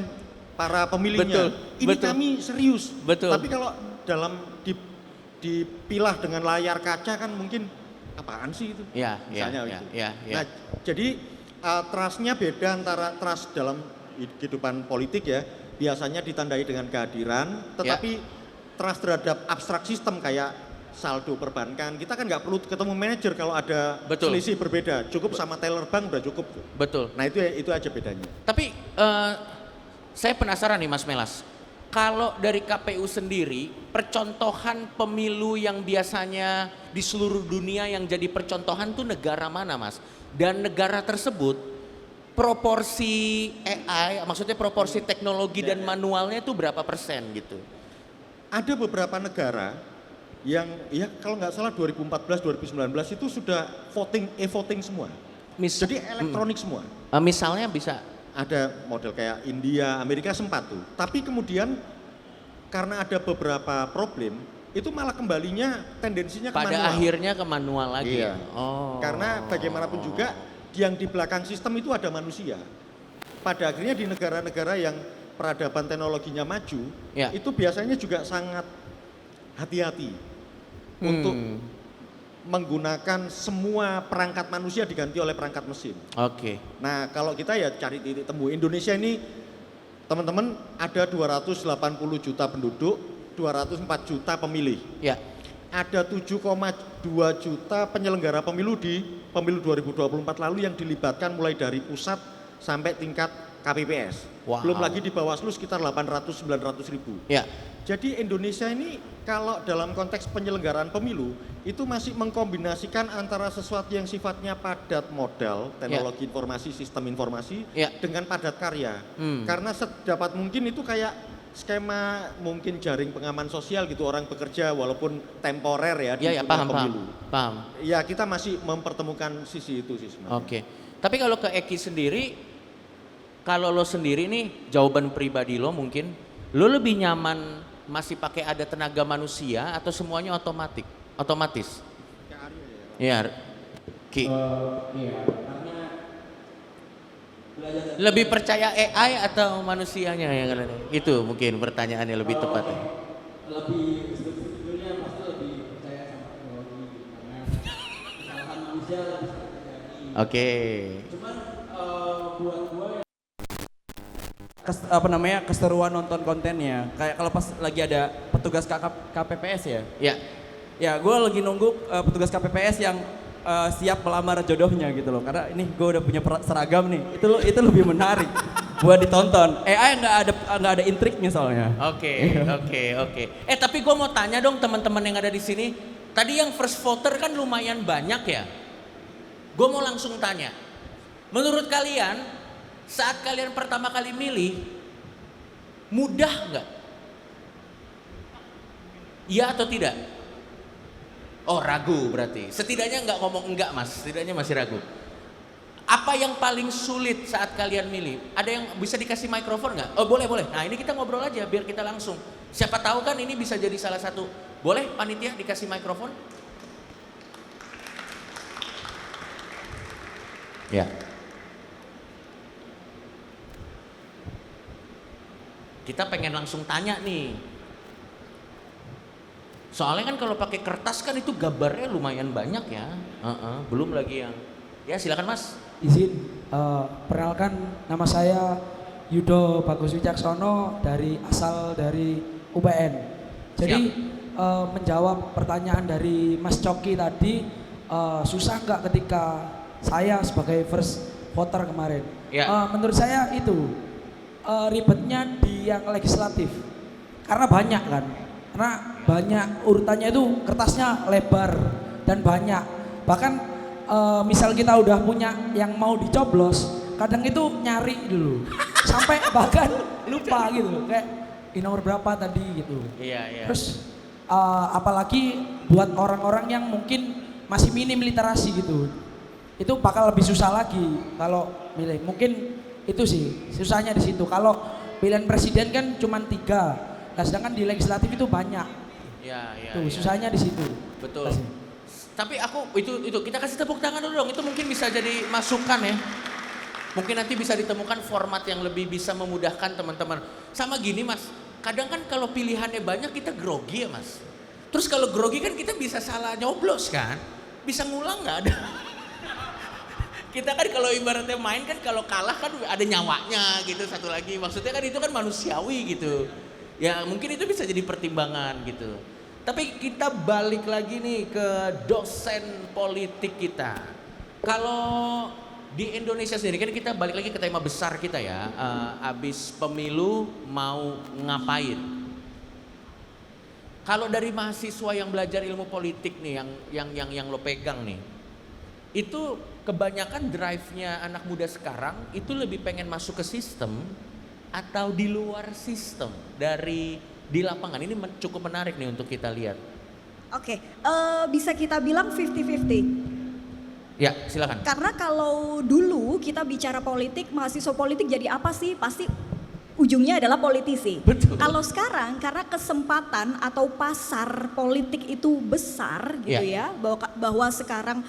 para pemilihnya. Betul, Ini betul. kami serius. Betul. Tapi kalau dalam dipilah dengan layar kaca kan mungkin apaan sih itu? ya, ya, Misalnya ya, gitu. ya, ya. Nah, jadi trustnya beda antara trust dalam kehidupan politik ya. Biasanya ditandai dengan kehadiran, tetapi trust terhadap abstrak sistem kayak saldo perbankan, kita kan nggak perlu ketemu manajer kalau ada Betul. selisih berbeda, cukup sama teller bank udah cukup. Betul. Nah itu aja bedanya. Tapi saya penasaran nih Mas Melas, kalau dari KPU sendiri, percontohan pemilu yang biasanya di seluruh dunia yang jadi percontohan tuh negara mana Mas? Dan negara tersebut proporsi AI, maksudnya proporsi teknologi dan manualnya itu berapa persen gitu? Ada beberapa negara yang ya kalau nggak salah 2014-2019 itu sudah voting semua. Jadi elektronik semua. Misalnya bisa, Ada model kayak India, Amerika sempat tuh. Tapi kemudian karena ada beberapa problem, itu malah kembalinya tendensinya ke pada manual. akhirnya ke manual lagi. Iya. Oh. Karena bagaimanapun juga yang di belakang sistem itu ada manusia. Pada akhirnya di negara-negara yang peradaban teknologinya maju, Ya. itu biasanya juga sangat hati-hati untuk menggunakan semua perangkat manusia diganti oleh perangkat mesin. Oke. Nah, kalau kita ya cari titik temu. Indonesia ini teman-teman ada 280 juta penduduk, 204 juta pemilih. Ya. Ada 7,2 juta penyelenggara pemilu di pemilu 2024 lalu yang dilibatkan mulai dari pusat sampai tingkat KPPS. Wow. Belum lagi di Bawaslu sekitar 800-900 ribu. Ya. Jadi Indonesia ini kalau dalam konteks penyelenggaraan pemilu itu masih mengkombinasikan antara sesuatu yang sifatnya padat modal, teknologi informasi, sistem informasi Ya. dengan padat karya. Karena sedapat mungkin itu kayak skema mungkin jaring pengaman sosial gitu, orang bekerja walaupun temporer ya di Ya, ya, dunia paham. pemilu. Paham. Ya kita masih mempertemukan sisi itu sih sebenarnya. Oke. Tapi kalau ke Eki sendiri, kalau lo sendiri nih, jawaban pribadi lo mungkin, lo lebih nyaman masih pakai ada tenaga manusia atau semuanya otomatis? Iya. Ki. Iya, karena belajar Lebih percaya AI atau manusianya yang itu mungkin pertanyaannya lebih tepatnya. lebih sebetulnya pasti lebih percaya sama teknologi gitu. Karena kesalahan manusia lah bisa terjadi. Oke. Cuman buat gua keseruan nonton kontennya kayak kalau pas lagi ada petugas KPPS ya. Ya. Ya, gue lagi nunggu petugas KPPS yang siap melamar jodohnya gitu loh. Karena ini gue udah punya seragam nih. Itu lebih menarik buat ditonton. AI nggak ada intriknya soalnya. Oke. Tapi gue mau tanya dong teman-teman yang ada di sini. Tadi yang first voter kan lumayan banyak ya. Gue mau langsung tanya. Menurut kalian saat kalian pertama kali milih mudah nggak? Iya atau tidak? Oh ragu berarti. Setidaknya nggak ngomong enggak mas. Setidaknya masih ragu. Apa yang paling sulit saat kalian milih? Ada yang bisa dikasih mikrofon nggak? Oh boleh. Nah ini kita ngobrol aja biar kita langsung. Siapa tahu kan ini bisa jadi salah satu. Boleh panitia dikasih mikrofon? Ya. Kita pengen langsung tanya nih. Soalnya kan kalau pakai kertas kan itu gambarnya lumayan banyak ya. Belum lagi yang. Ya silakan mas. Izin, perkenalkan nama saya Yudo Bagus Wicaksono asal dari UPN. Jadi menjawab pertanyaan dari Mas Coki tadi, susah nggak ketika saya sebagai first voter kemarin? Ya. Menurut saya itu ribetnya di yang legislatif, karena banyak kan, karena banyak urutannya itu kertasnya lebar dan banyak. Bahkan misal kita udah punya yang mau dicoblos, kadang itu nyari dulu, sampai bahkan lupa gitu, kayak nomor berapa tadi gitu. Iya. Terus apalagi buat orang-orang yang mungkin masih minim literasi gitu, itu bakal lebih susah lagi kalau milih. Mungkin itu sih susahnya di situ. Kalau pilihan presiden kan cuma 3, Nah, sedangkan di legislatif itu banyak. Ya, ya. Tuh, ya. susahnya di situ. Betul. Kasih. Tapi aku itu kita kasih tepuk tangan dulu dong. Itu mungkin bisa jadi masukan ya. Mungkin nanti bisa ditemukan format yang lebih bisa memudahkan teman-teman. Sama gini Mas, kadang kan kalau pilihannya banyak kita grogi ya Mas. Terus kalau grogi kan kita bisa salah nyoblos kan. Bisa ngulang nggak ada. Kita kan kalau ibaratnya main kan kalau kalah kan ada nyawanya gitu satu lagi. Maksudnya kan itu kan manusiawi gitu. Ya mungkin itu bisa jadi pertimbangan gitu. Tapi kita balik lagi nih ke dosen politik kita. Kalau di Indonesia sendiri kan kita balik lagi ke tema besar kita ya. Abis pemilu mau ngapain? Kalau dari mahasiswa yang belajar ilmu politik nih yang lo pegang nih. Itu kebanyakan drive-nya anak muda sekarang itu lebih pengen masuk ke sistem atau di luar sistem dari di lapangan. Ini cukup menarik nih untuk kita lihat. Oke, bisa kita bilang 50-50. Ya, silakan. Karena kalau dulu kita bicara politik, mahasiswa politik jadi apa sih? Pasti ujungnya adalah politisi. Betul. Kalau sekarang karena kesempatan atau pasar politik itu besar gitu ya, bahwa sekarang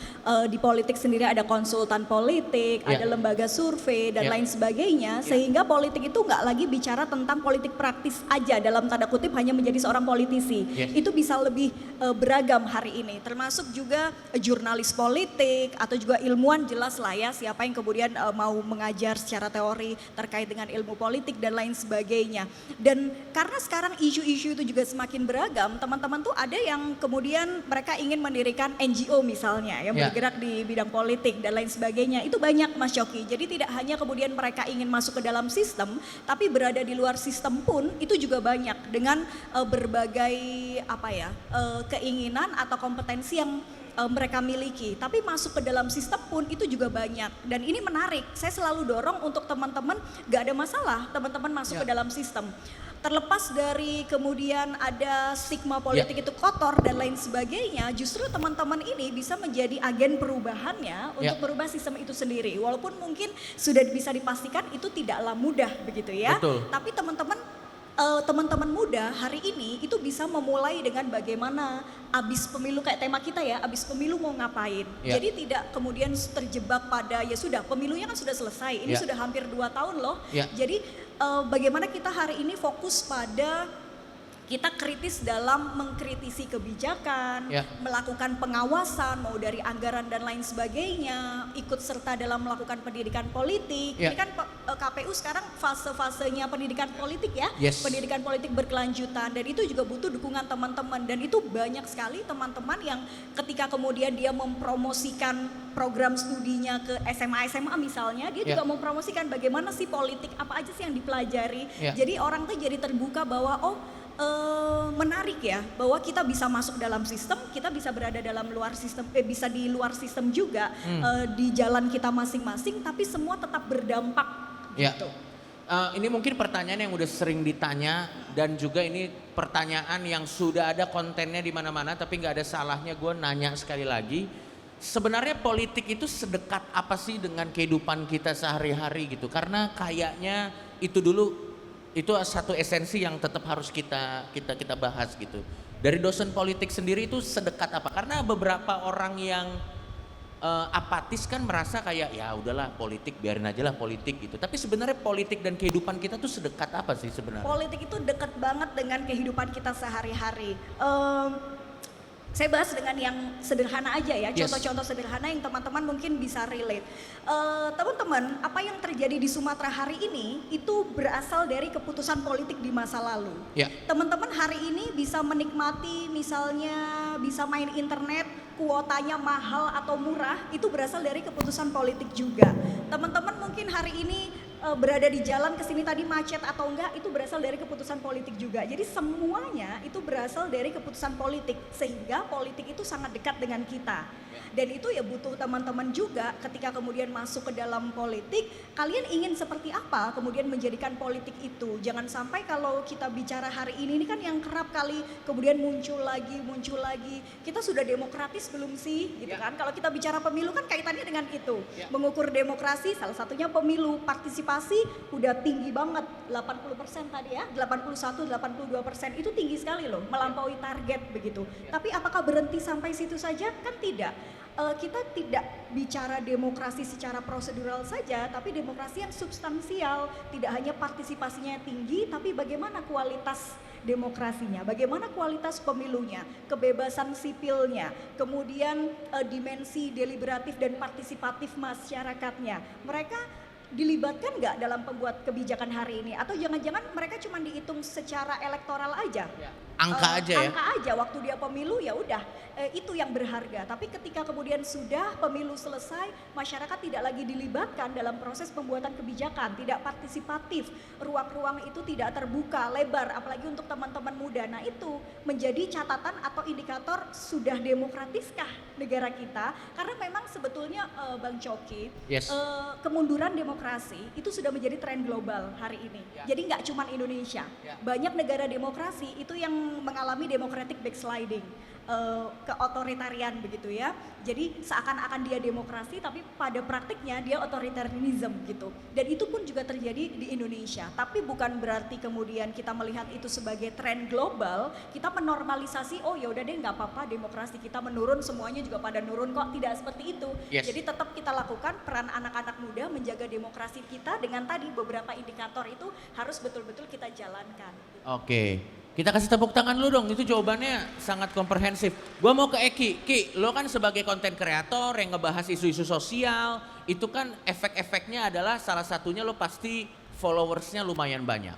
di politik sendiri ada konsultan politik, ada lembaga survei dan lain sebagainya, sehingga politik itu nggak lagi bicara tentang politik praktis aja dalam tanda kutip hanya menjadi seorang politisi. Itu bisa lebih beragam hari ini, termasuk juga jurnalis politik atau juga ilmuwan, jelas lah ya siapa yang kemudian mau mengajar secara teori terkait dengan ilmu politik dan lain sebagainya. Dan karena sekarang isu-isu itu juga semakin beragam, teman-teman tuh ada yang kemudian mereka ingin mendirikan NGO misalnya yang bergerak di bidang politik dan lain sebagainya. Itu banyak Mas Coki. Jadi tidak hanya kemudian mereka ingin masuk ke dalam sistem, tapi berada di luar sistem pun itu juga banyak dengan berbagai keinginan atau kompetensi yang mereka miliki, tapi masuk ke dalam sistem pun itu juga banyak. Dan ini menarik, saya selalu dorong untuk teman-teman, gak ada masalah teman-teman masuk ke dalam sistem. Terlepas dari kemudian ada stigma politik itu kotor dan lain sebagainya, justru teman-teman ini bisa menjadi agen perubahannya untuk merubah sistem itu sendiri. Walaupun mungkin sudah bisa dipastikan itu tidaklah mudah begitu ya. Betul. Tapi teman-teman muda hari ini itu bisa memulai dengan bagaimana abis pemilu, kayak tema kita ya, abis pemilu mau ngapain. Jadi tidak kemudian terjebak pada ya sudah pemilunya kan sudah selesai, ini sudah hampir 2 tahun loh. Jadi bagaimana kita hari ini fokus pada kita kritis dalam mengkritisi kebijakan, melakukan pengawasan mau dari anggaran dan lain sebagainya, ikut serta dalam melakukan pendidikan politik. Ini kan KPU sekarang fase-fasenya pendidikan politik ya, pendidikan politik berkelanjutan, dan itu juga butuh dukungan teman-teman. Dan itu banyak sekali teman-teman yang ketika kemudian dia mempromosikan program studinya ke SMA misalnya, dia juga mempromosikan bagaimana sih politik, apa aja sih yang dipelajari. Jadi orang tuh jadi terbuka bahwa menarik ya, bahwa kita bisa masuk dalam sistem, kita bisa berada dalam luar sistem, bisa di luar sistem juga, di jalan kita masing-masing, tapi semua tetap berdampak gitu. Ini mungkin pertanyaan yang udah sering ditanya dan juga ini pertanyaan yang sudah ada kontennya di mana-mana, tapi nggak ada salahnya gue nanya sekali lagi. Sebenarnya politik itu sedekat apa sih dengan kehidupan kita sehari-hari gitu? Karena kayaknya itu dulu. Itu satu esensi yang tetap harus kita bahas gitu. Dari dosen politik sendiri itu sedekat apa? Karena beberapa orang yang apatis kan merasa kayak ya udahlah politik, biarin aja lah politik gitu. Tapi sebenarnya politik dan kehidupan kita tuh sedekat apa sih sebenarnya? Politik itu dekat banget dengan kehidupan kita sehari-hari. Saya bahas dengan yang sederhana aja ya, contoh-contoh sederhana yang teman-teman mungkin bisa relate. Teman-teman, apa yang terjadi di Sumatera hari ini itu berasal dari keputusan politik di masa lalu. Teman-teman hari ini bisa menikmati misalnya bisa main internet, kuotanya mahal atau murah, itu berasal dari keputusan politik juga. Teman-teman mungkin hari ini berada di jalan kesini tadi macet atau enggak, itu berasal dari keputusan politik juga. Jadi semuanya itu berasal dari keputusan politik, sehingga politik itu sangat dekat dengan kita. Dan itu ya butuh teman-teman juga ketika kemudian masuk ke dalam politik, kalian ingin seperti apa kemudian menjadikan politik itu. Jangan sampai kalau kita bicara hari ini kan yang kerap kali kemudian muncul lagi, kita sudah demokratis belum sih gitu kan. Kalau kita bicara pemilu kan kaitannya dengan itu. Mengukur demokrasi salah satunya pemilu, partisipasi partisipasi udah tinggi banget, 80% tadi ya, 81-82% itu tinggi sekali loh, melampaui target begitu. Tapi apakah berhenti sampai situ saja? Kan tidak. Kita tidak bicara demokrasi secara prosedural saja, tapi demokrasi yang substansial. Tidak hanya partisipasinya yang tinggi, tapi bagaimana kualitas demokrasinya, bagaimana kualitas pemilunya, kebebasan sipilnya, kemudian dimensi deliberatif dan partisipatif masyarakatnya. Mereka dilibatkan nggak dalam pembuat kebijakan hari ini? Atau jangan-jangan mereka cuma dihitung secara elektoral aja? Angka aja ya? Angka aja, waktu dia pemilu ya udah itu yang berharga. Tapi ketika kemudian sudah pemilu selesai, masyarakat tidak lagi dilibatkan dalam proses pembuatan kebijakan, tidak partisipatif, ruang-ruang itu tidak terbuka, lebar, apalagi untuk teman-teman muda. Nah itu menjadi catatan atau indikator sudah demokratiskah negara kita? Karena memang sebetulnya Bang Coki, Yes. kemunduran demokrasi itu sudah menjadi tren global hari ini. Jadi nggak cuma Indonesia, banyak negara demokrasi itu yang mengalami democratic backsliding, ke otoritarian begitu ya. Jadi seakan-akan dia demokrasi tapi pada praktiknya dia otoritarianism gitu. Dan itu pun juga terjadi di Indonesia. Tapi bukan berarti kemudian kita melihat itu sebagai tren global, kita menormalisasi, oh ya udah deh nggak apa-apa demokrasi kita menurun, semuanya juga pada nurun kok. Tidak seperti itu. Yes. Jadi tetap kita lakukan peran anak-anak muda menjaga demokrasi kita dengan tadi beberapa indikator itu harus betul-betul kita jalankan. Oke. Kita kasih tepuk tangan lu dong, itu jawabannya sangat komprehensif. Gua mau ke Eki. Ki, lo kan sebagai konten kreator yang ngebahas isu-isu sosial, itu kan efek-efeknya adalah salah satunya lo pasti followersnya lumayan banyak.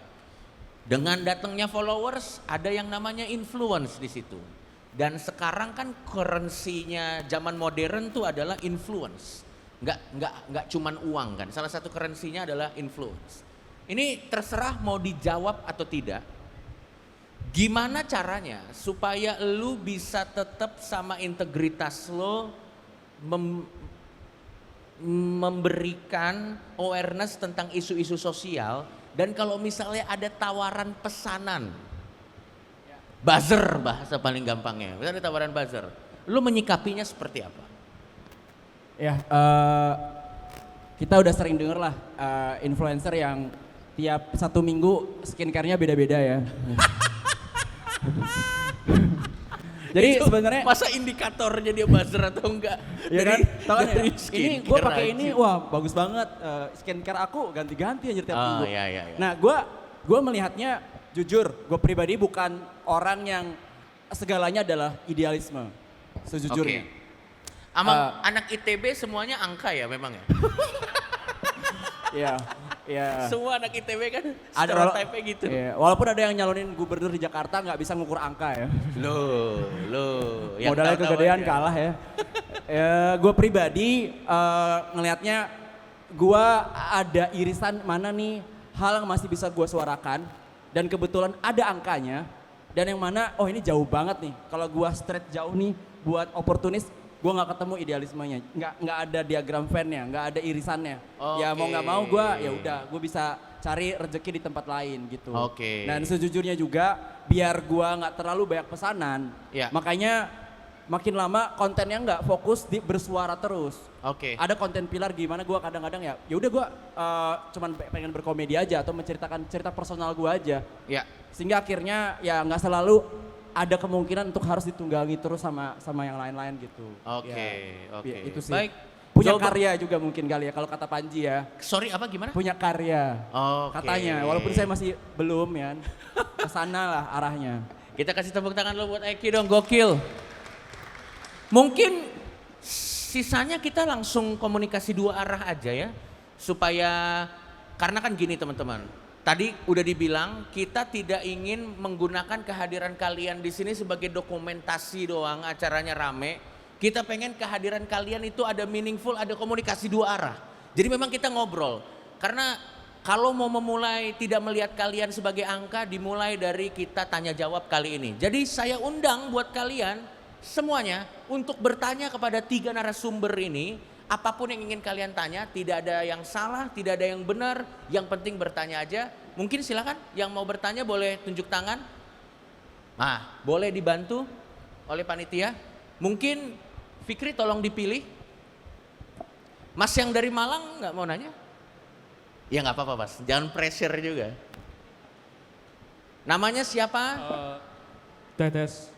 Dengan datangnya followers, ada yang namanya influence di situ. Dan sekarang kan currency-nya zaman modern tuh adalah influence. Nggak cuman uang kan, salah satu currency-nya adalah influence. Ini terserah mau dijawab atau tidak. Gimana caranya supaya lu bisa tetap sama integritas lo memberikan awareness tentang isu-isu sosial, dan kalau misalnya ada tawaran pesanan, buzzer bahasa paling gampangnya, misalnya ada tawaran buzzer, lu menyikapinya seperti apa? Ya, kita udah sering denger lah influencer yang tiap 1 minggu skincare-nya beda-beda ya. Jadi Itu sebenarnya masa indikatornya dia buzzer atau enggak? ya kan, tau kan ya? Ini skincare gue pakai aja. ini, wah bagus banget. Skincare aku ganti-ganti anjir tiap minggu. Iya. Nah, gue melihatnya jujur, gue pribadi bukan orang yang segalanya adalah idealisme, sejujurnya. Anak ITB semuanya angka ya memang ya? Iya. Semua anak ITB kan Ada stereotype-nya gitu. Iya, walaupun ada yang nyalonin gubernur di Jakarta nggak bisa ngukur angka ya. Loh. yang Modalnya tahu-tahu kegedean aja. kalah ya. Gue pribadi ngelihatnya gue ada irisan mana nih hal yang masih bisa gue suarakan dan kebetulan ada angkanya, dan yang mana oh ini jauh banget nih. Kalau gue straight jauh nih buat oportunis, gue nggak ketemu idealismenya, nggak ada diagram Venn-nya, nggak ada irisannya. Ya mau nggak mau gue ya udah gue bisa cari rezeki di tempat lain gitu. Oke. Dan sejujurnya juga biar gue nggak terlalu banyak pesanan, Ya. makanya makin lama kontennya nggak fokus di bersuara terus. Oke. Ada konten pilar gimana gue kadang-kadang ya udah gue cuman pengen berkomedi aja atau menceritakan cerita personal gue aja. Ya. Sehingga akhirnya ya nggak selalu ada kemungkinan untuk harus ditunggangi terus sama yang lain-lain gitu. Oke. Ya, itu sih. Baik. Punya Jawaban- karya juga mungkin kali ya kalau kata Panji ya. Sorry apa gimana? Punya karya. Oke. Katanya, walaupun saya masih belum ya. Kesana lah arahnya. Kita kasih tepuk tangan lo buat Eki dong, gokil. Mungkin sisanya kita langsung komunikasi 2 arah aja ya. Supaya, karena kan gini teman-teman. Tadi udah dibilang kita tidak ingin menggunakan kehadiran kalian di sini sebagai dokumentasi doang, acaranya rame. Kita pengen kehadiran kalian itu ada meaningful, ada komunikasi 2 arah. Jadi memang kita ngobrol. Karena kalau mau memulai tidak melihat kalian sebagai angka, dimulai dari kita tanya jawab kali ini. Jadi saya undang buat kalian semuanya untuk bertanya kepada 3 narasumber ini. Apapun yang ingin kalian tanya, tidak ada yang salah, tidak ada yang benar. Yang penting bertanya aja. Mungkin silakan yang mau bertanya boleh tunjuk tangan. Nah, boleh dibantu oleh panitia. Mungkin Fikri tolong dipilih. Mas yang dari Malang nggak mau nanya? Ya nggak apa-apa Mas, jangan pressure juga. Namanya siapa? Tetes.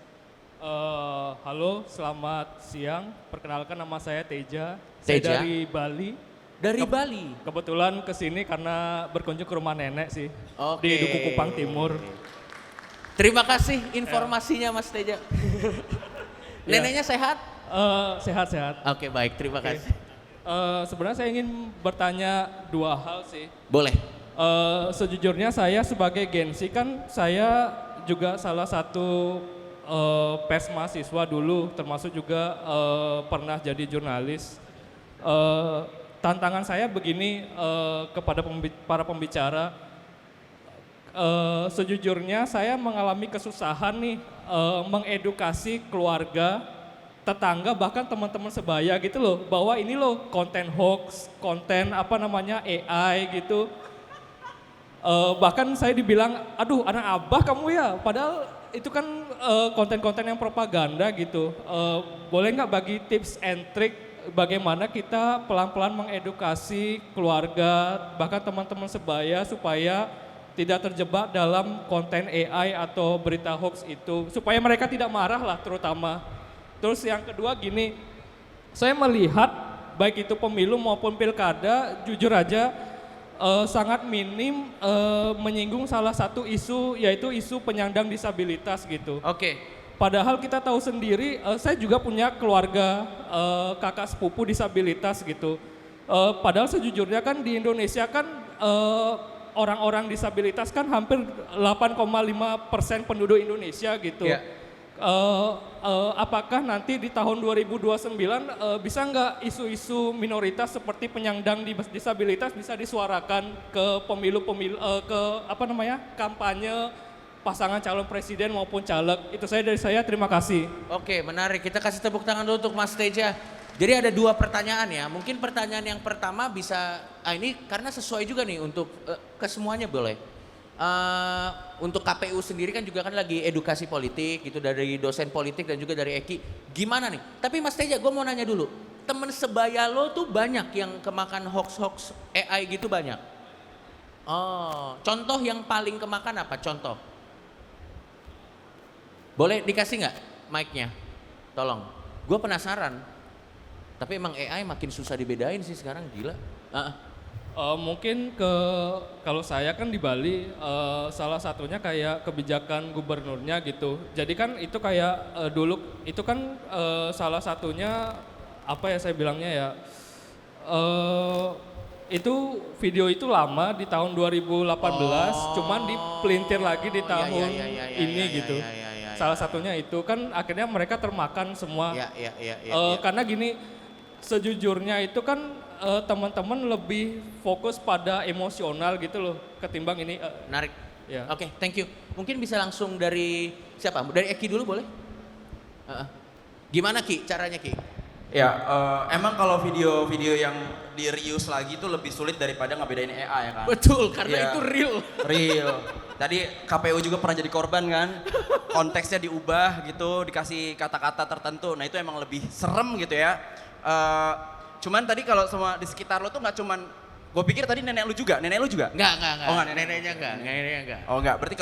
Halo, selamat siang. Perkenalkan nama saya Teja. Saya Teja? dari Bali. Dari Bali. Kebetulan kesini karena berkunjung ke rumah nenek sih. Oke. Di Duku Kupang Timur. Terima kasih informasinya Mas Teja. Neneknya sehat? Sehat-sehat. Oke baik, terima kasih. Sebenarnya saya ingin bertanya dua hal sih. Boleh. Sejujurnya saya sebagai Gen Z kan saya juga salah satu pers mahasiswa dulu, termasuk juga pernah jadi jurnalis. Tantangan saya begini kepada para pembicara, sejujurnya saya mengalami kesusahan nih mengedukasi keluarga, tetangga, bahkan teman-teman sebaya gitu loh, bahwa ini loh konten hoax, konten AI gitu. Bahkan saya dibilang, aduh anak abah kamu ya, padahal itu kan konten-konten yang propaganda gitu. Boleh nggak bagi tips and trick bagaimana kita pelan-pelan mengedukasi keluarga, bahkan teman-teman sebaya supaya tidak terjebak dalam konten AI atau berita hoax itu, supaya mereka tidak marah lah terutama. Terus yang kedua gini, saya melihat baik itu pemilu maupun pilkada, jujur aja sangat minim menyinggung salah satu isu, yaitu isu penyandang disabilitas gitu. Oke. Padahal kita tahu sendiri, saya juga punya keluarga kakak sepupu disabilitas gitu. Padahal sejujurnya kan di Indonesia kan orang-orang disabilitas kan hampir 8,5% penduduk Indonesia gitu. Ya. Apakah nanti di tahun 2029 bisa nggak isu-isu minoritas seperti penyandang disabilitas bisa disuarakan ke pemilu-pemilu kampanye pasangan calon presiden maupun caleg? Itu dari saya, terima kasih. Oke, menarik. Kita kasih tepuk tangan dulu untuk Mas Teja. Jadi ada dua pertanyaan ya. Mungkin pertanyaan yang pertama bisa, ini karena sesuai juga nih untuk ke semuanya boleh. Untuk KPU sendiri kan juga kan lagi edukasi politik gitu dari dosen politik dan juga dari Eki. Gimana nih? Tapi Mas Teja, gue mau nanya dulu. Temen sebaya lo tuh banyak yang kemakan hoax-hoax AI gitu banyak? Oh, contoh yang paling kemakan apa? Contoh. Boleh dikasih nggak mic-nya? Tolong. Gue penasaran. Tapi emang AI makin susah dibedain sih sekarang, gila. Mungkin kalau saya kan di Bali salah satunya kayak kebijakan gubernurnya gitu. Jadi kan itu kayak dulu itu kan salah satunya saya bilangnya ya itu video itu lama di tahun 2018, cuman dipelintir lagi di tahun ini gitu. Salah satunya itu kan akhirnya mereka termakan semua. Karena gini, sejujurnya itu kan teman-teman lebih fokus pada emosional gitu loh ketimbang ini. Menarik. Ya. Oke, thank you. Mungkin bisa langsung dari siapa? Dari Eki dulu boleh? Gimana Ki caranya Ki? Ya, emang kalau video-video yang di-reuse lagi itu lebih sulit daripada ngebedain AI ya kan? Betul, karena Iya. itu real. Real. Tadi KPU juga pernah jadi korban kan? Konteksnya diubah gitu, dikasih kata-kata tertentu. Nah itu emang lebih serem gitu ya. Cuman tadi kalau semua di sekitar lo tuh nggak cuman, gue pikir tadi nenek lu juga? Enggak. Oh, enggak, Neneknya enggak. Oh enggak, berarti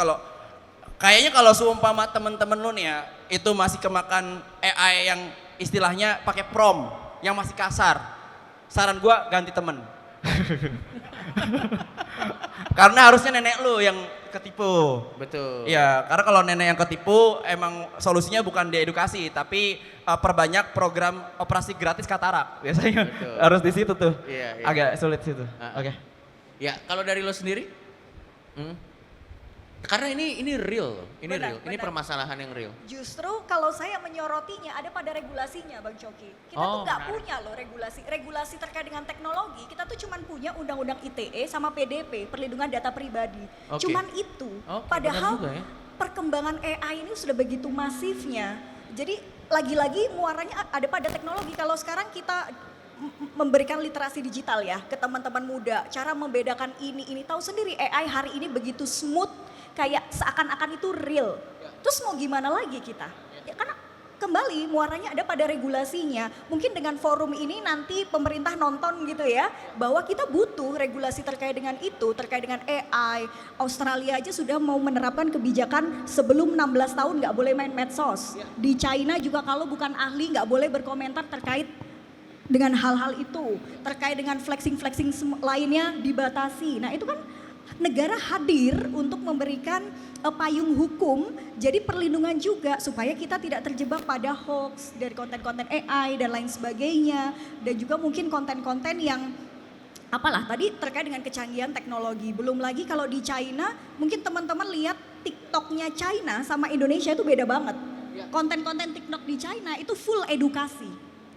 kayaknya kalau seumpama temen-temen lu nih ya, itu masih kemakan AI yang istilahnya pakai prom, yang masih kasar. Saran gua ganti temen. Karena harusnya nenek lu yang ketipu. Betul. Iya, karena kalau nenek yang ketipu emang solusinya bukan diedukasi, tapi perbanyak program operasi gratis katarak. Biasanya Betul. harus di situ tuh. Iya. Agak sulit situ. Oke. Ya, kalau dari lo sendiri? Karena ini real, Benar. ini permasalahan yang real. Justru kalau saya menyorotinya ada pada regulasinya Bang Coki. Kita tuh nggak punya loh regulasi terkait dengan teknologi. Kita tuh cuman punya undang-undang ITE sama PDP, perlindungan data pribadi. Oke. Cuman itu. Oke, Padahal benar juga ya. perkembangan AI ini sudah begitu masifnya. Jadi lagi-lagi muaranya ada pada teknologi. Kalau sekarang kita memberikan literasi digital ya ke teman-teman muda, cara membedakan ini tahu sendiri AI hari ini begitu smooth, kayak seakan-akan itu real. Terus mau gimana lagi kita? Ya karena kembali muaranya ada pada regulasinya. Mungkin dengan forum ini nanti pemerintah nonton gitu ya, bahwa kita butuh regulasi terkait dengan itu, terkait dengan AI. Australia aja sudah mau menerapkan kebijakan sebelum 16 tahun nggak boleh main medsos. Di China juga kalau bukan ahli nggak boleh berkomentar terkait dengan hal-hal itu. Terkait dengan flexing-flexing lainnya dibatasi. Nah itu kan negara hadir untuk memberikan payung hukum, jadi perlindungan juga supaya kita tidak terjebak pada hoax dari konten-konten AI dan lain sebagainya, dan juga mungkin konten-konten yang apalah tadi terkait dengan kecanggihan teknologi. Belum lagi kalau di China, mungkin teman-teman lihat TikToknya China sama Indonesia itu beda banget. Konten-konten TikTok di China itu full edukasi.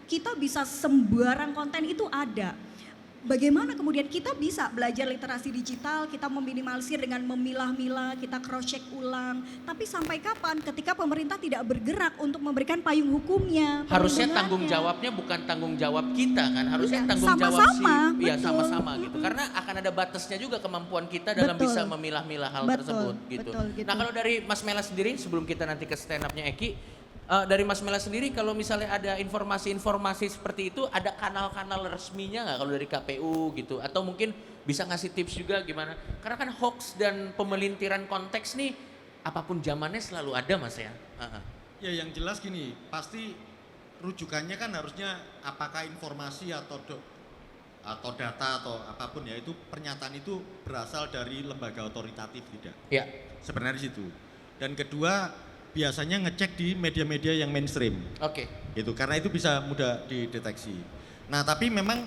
Kita bisa sembarang konten itu ada. Bagaimana kemudian kita bisa belajar literasi digital, kita meminimalisir dengan memilah-milah, kita cross-check ulang. Tapi sampai kapan ketika pemerintah tidak bergerak untuk memberikan payung hukumnya, Harusnya perlindungannya? tanggung jawabnya bukan tanggung jawab kita kan, harusnya Iya, tanggung jawab sama-sama, iya betul. sama-sama gitu. Karena akan ada batasnya juga kemampuan kita dalam Betul. bisa memilah-milah hal Betul, tersebut gitu. betul, gitu. Nah kalau dari Mas Mela sendiri sebelum kita nanti ke stand up-nya Eki, dari Mas Mela sendiri kalau misalnya ada informasi-informasi seperti itu, ada kanal-kanal resminya nggak kalau dari KPU gitu? Atau mungkin bisa ngasih tips juga gimana? Karena kan hoax dan pemelintiran konteks nih apapun zamannya selalu ada Mas ya. Ya yang jelas gini, pasti rujukannya kan harusnya apakah informasi atau data atau apapun ya, itu pernyataan itu berasal dari lembaga otoritatif tidak. Ya. Sebenarnya di situ. Dan kedua, biasanya ngecek di media-media yang mainstream. Oke. Gitu, karena itu bisa mudah dideteksi. Nah, tapi memang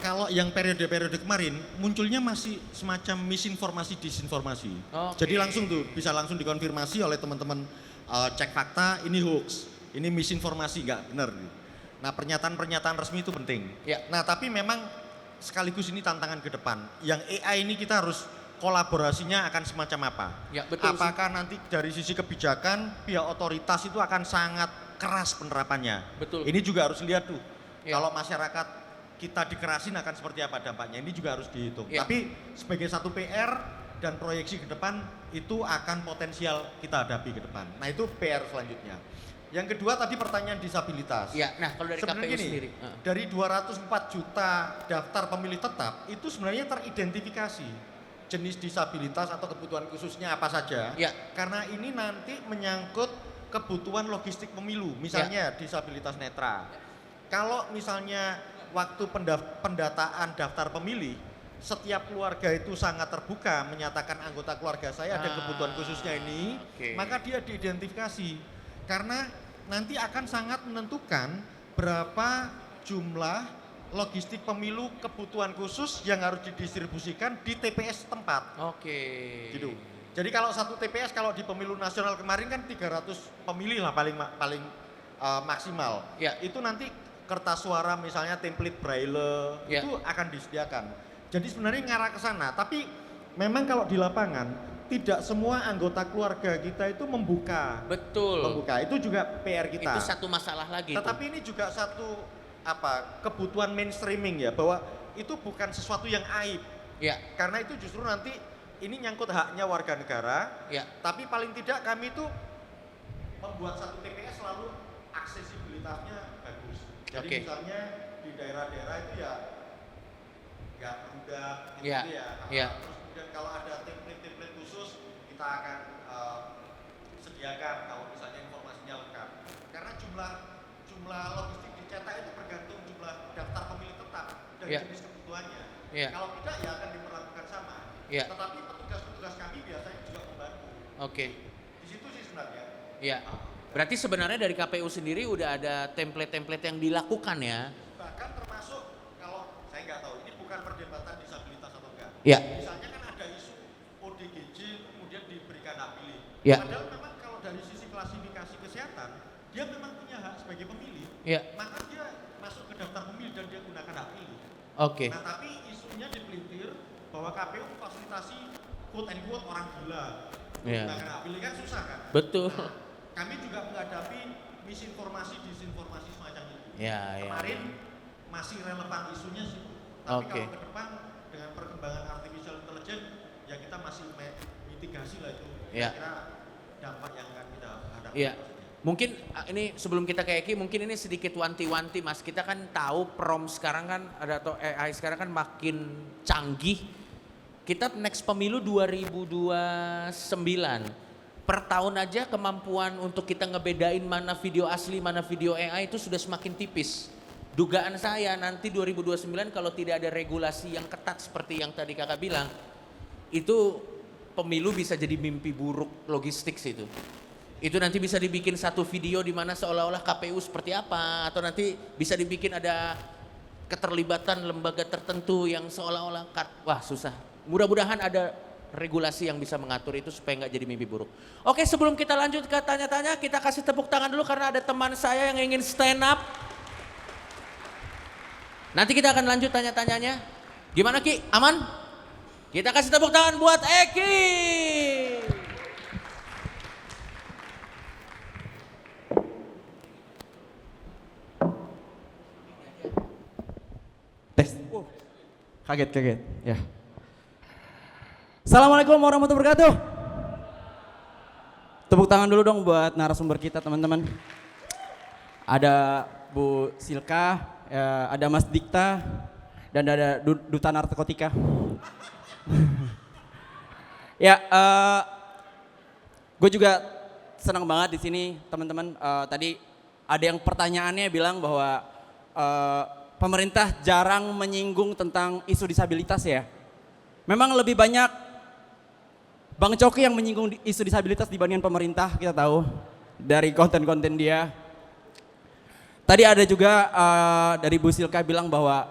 kalau yang periode-periode kemarin munculnya masih semacam misinformasi, disinformasi. Oke. Jadi langsung tuh bisa langsung dikonfirmasi oleh teman-teman cek fakta, ini hoax, ini misinformasi, nggak benar. Nah, pernyataan-pernyataan resmi itu penting. Ya. Nah, tapi memang sekaligus ini tantangan ke depan. Yang AI ini kita harus kolaborasinya akan semacam apa? Ya, betul sih. Apakah nanti dari sisi kebijakan pihak otoritas itu akan sangat keras penerapannya? Betul. Ini juga harus lihat tuh. Ya. Kalau masyarakat kita dikerasin akan seperti apa dampaknya? Ini juga harus dihitung. Ya. Tapi sebagai satu PR dan proyeksi ke depan itu akan potensial kita hadapi ke depan. Nah, itu PR selanjutnya. Yang kedua tadi pertanyaan disabilitas. Ya, nah kalau dari Sebenarnya KPU gini, sendiri. dari 204 juta daftar pemilih tetap itu sebenarnya teridentifikasi jenis disabilitas atau kebutuhan khususnya apa saja. Ya. Karena ini nanti menyangkut kebutuhan logistik pemilu, misalnya disabilitas netra. Kalau misalnya waktu pendataan daftar pemilih, setiap keluarga itu sangat terbuka menyatakan anggota keluarga saya ada kebutuhan khususnya ini, oke. maka dia diidentifikasi. Karena nanti akan sangat menentukan berapa jumlah logistik pemilu kebutuhan khusus yang harus didistribusikan di TPS tempat. Oke. Gitu. Jadi kalau satu TPS kalau di pemilu nasional kemarin kan 300 pemilih lah paling maksimal. Ya. Itu nanti kertas suara misalnya template braille Ya. itu akan disediakan. Jadi sebenarnya ngarah ke sana, tapi memang kalau di lapangan tidak semua anggota keluarga kita itu membuka. Betul. Itu juga PR kita. Itu satu masalah lagi. Tetapi ini juga satu kebutuhan mainstreaming ya, bahwa itu bukan sesuatu yang aib. Ya. Karena itu justru nanti ini nyangkut haknya warga negara. Ya. Tapi paling tidak kami itu membuat satu TPS selalu aksesibilitasnya bagus. Jadi Oke. misalnya di daerah-daerah itu ya nggak mudah gitu Ya. ya. Ya. Terus kemudian kalau ada template-template khusus kita akan sediakan kalau misalnya informasinya lengkap. Karena jumlah logistik dicetak itu bergantung jumlah daftar pemilih tetap dan Ya. jenis kebutuhannya. Ya. Kalau tidak ya akan diperlakukan sama. Ya. Tetapi petugas-petugas kami biasanya juga membantu. Oke. Di situ sih sebenarnya. Ya. Berarti sebenarnya dari KPU sendiri udah ada template-template yang dilakukan ya. Bahkan termasuk kalau saya nggak tahu ini bukan perdebatan disabilitas atau enggak. Ya. Misalnya kan ada isu ODGJ kemudian diberikan hak pilih. Ya. Padahal memang kalau dari sisi klasifikasi kesehatan dia memang punya hak sebagai pemilih. Ya. Maka dia masuk ke daftar pemilih dan dia gunakan hak pilih. Oke. Nah tapi isunya dipelintir bahwa KPU memfasilitasi quote and quote orang gila. Ya. Gunakan hak pilih kan susah kan. Betul. Nah, kami juga menghadapi misinformasi, disinformasi semacam itu. Ya, ya. Kemarin masih relevan isunya sih. Tapi Oke. kalau ke depan dengan perkembangan artificial intelligence ya kita masih mitigasi lah itu. Ya. Kira dampak yang akan kita hadapi. Iya. Mungkin ini sebelum kita ke Eki, mungkin ini sedikit wanti-wanti Mas. Kita kan tahu prom sekarang kan ada atau AI sekarang kan makin canggih. Kita next pemilu 2029. Per tahun aja kemampuan untuk kita ngebedain mana video asli, mana video AI itu sudah semakin tipis. Dugaan saya nanti 2029 kalau tidak ada regulasi yang ketat seperti yang tadi kakak bilang, itu pemilu bisa jadi mimpi buruk logistik situ. Itu nanti bisa dibikin satu video di mana seolah-olah KPU seperti apa, atau nanti bisa dibikin ada keterlibatan lembaga tertentu yang seolah-olah, wah susah. Mudah-mudahan ada regulasi yang bisa mengatur itu supaya nggak jadi mimpi buruk. Oke, sebelum kita lanjut ke tanya-tanya, kita kasih tepuk tangan dulu karena ada teman saya yang ingin stand up. Nanti kita akan lanjut tanya-tanyanya. Gimana Ki? Aman? Kita kasih tepuk tangan buat Eki. Tes. Kaget. Ya. Assalamualaikum warahmatullahi wabarakatuh. Tepuk tangan dulu dong buat narasumber kita teman-teman. Ada Bu Silka, ya, ada Mas Dikta, dan ada Duta Narkotika. Ya, gue juga senang banget di sini teman-teman. Tadi ada yang pertanyaannya bilang bahwa pemerintah jarang menyinggung tentang isu disabilitas ya. Memang lebih banyak Bang Coki yang menyinggung isu disabilitas dibandingkan pemerintah, kita tahu dari konten-konten dia. Tadi ada juga dari Bu Silka bilang bahwa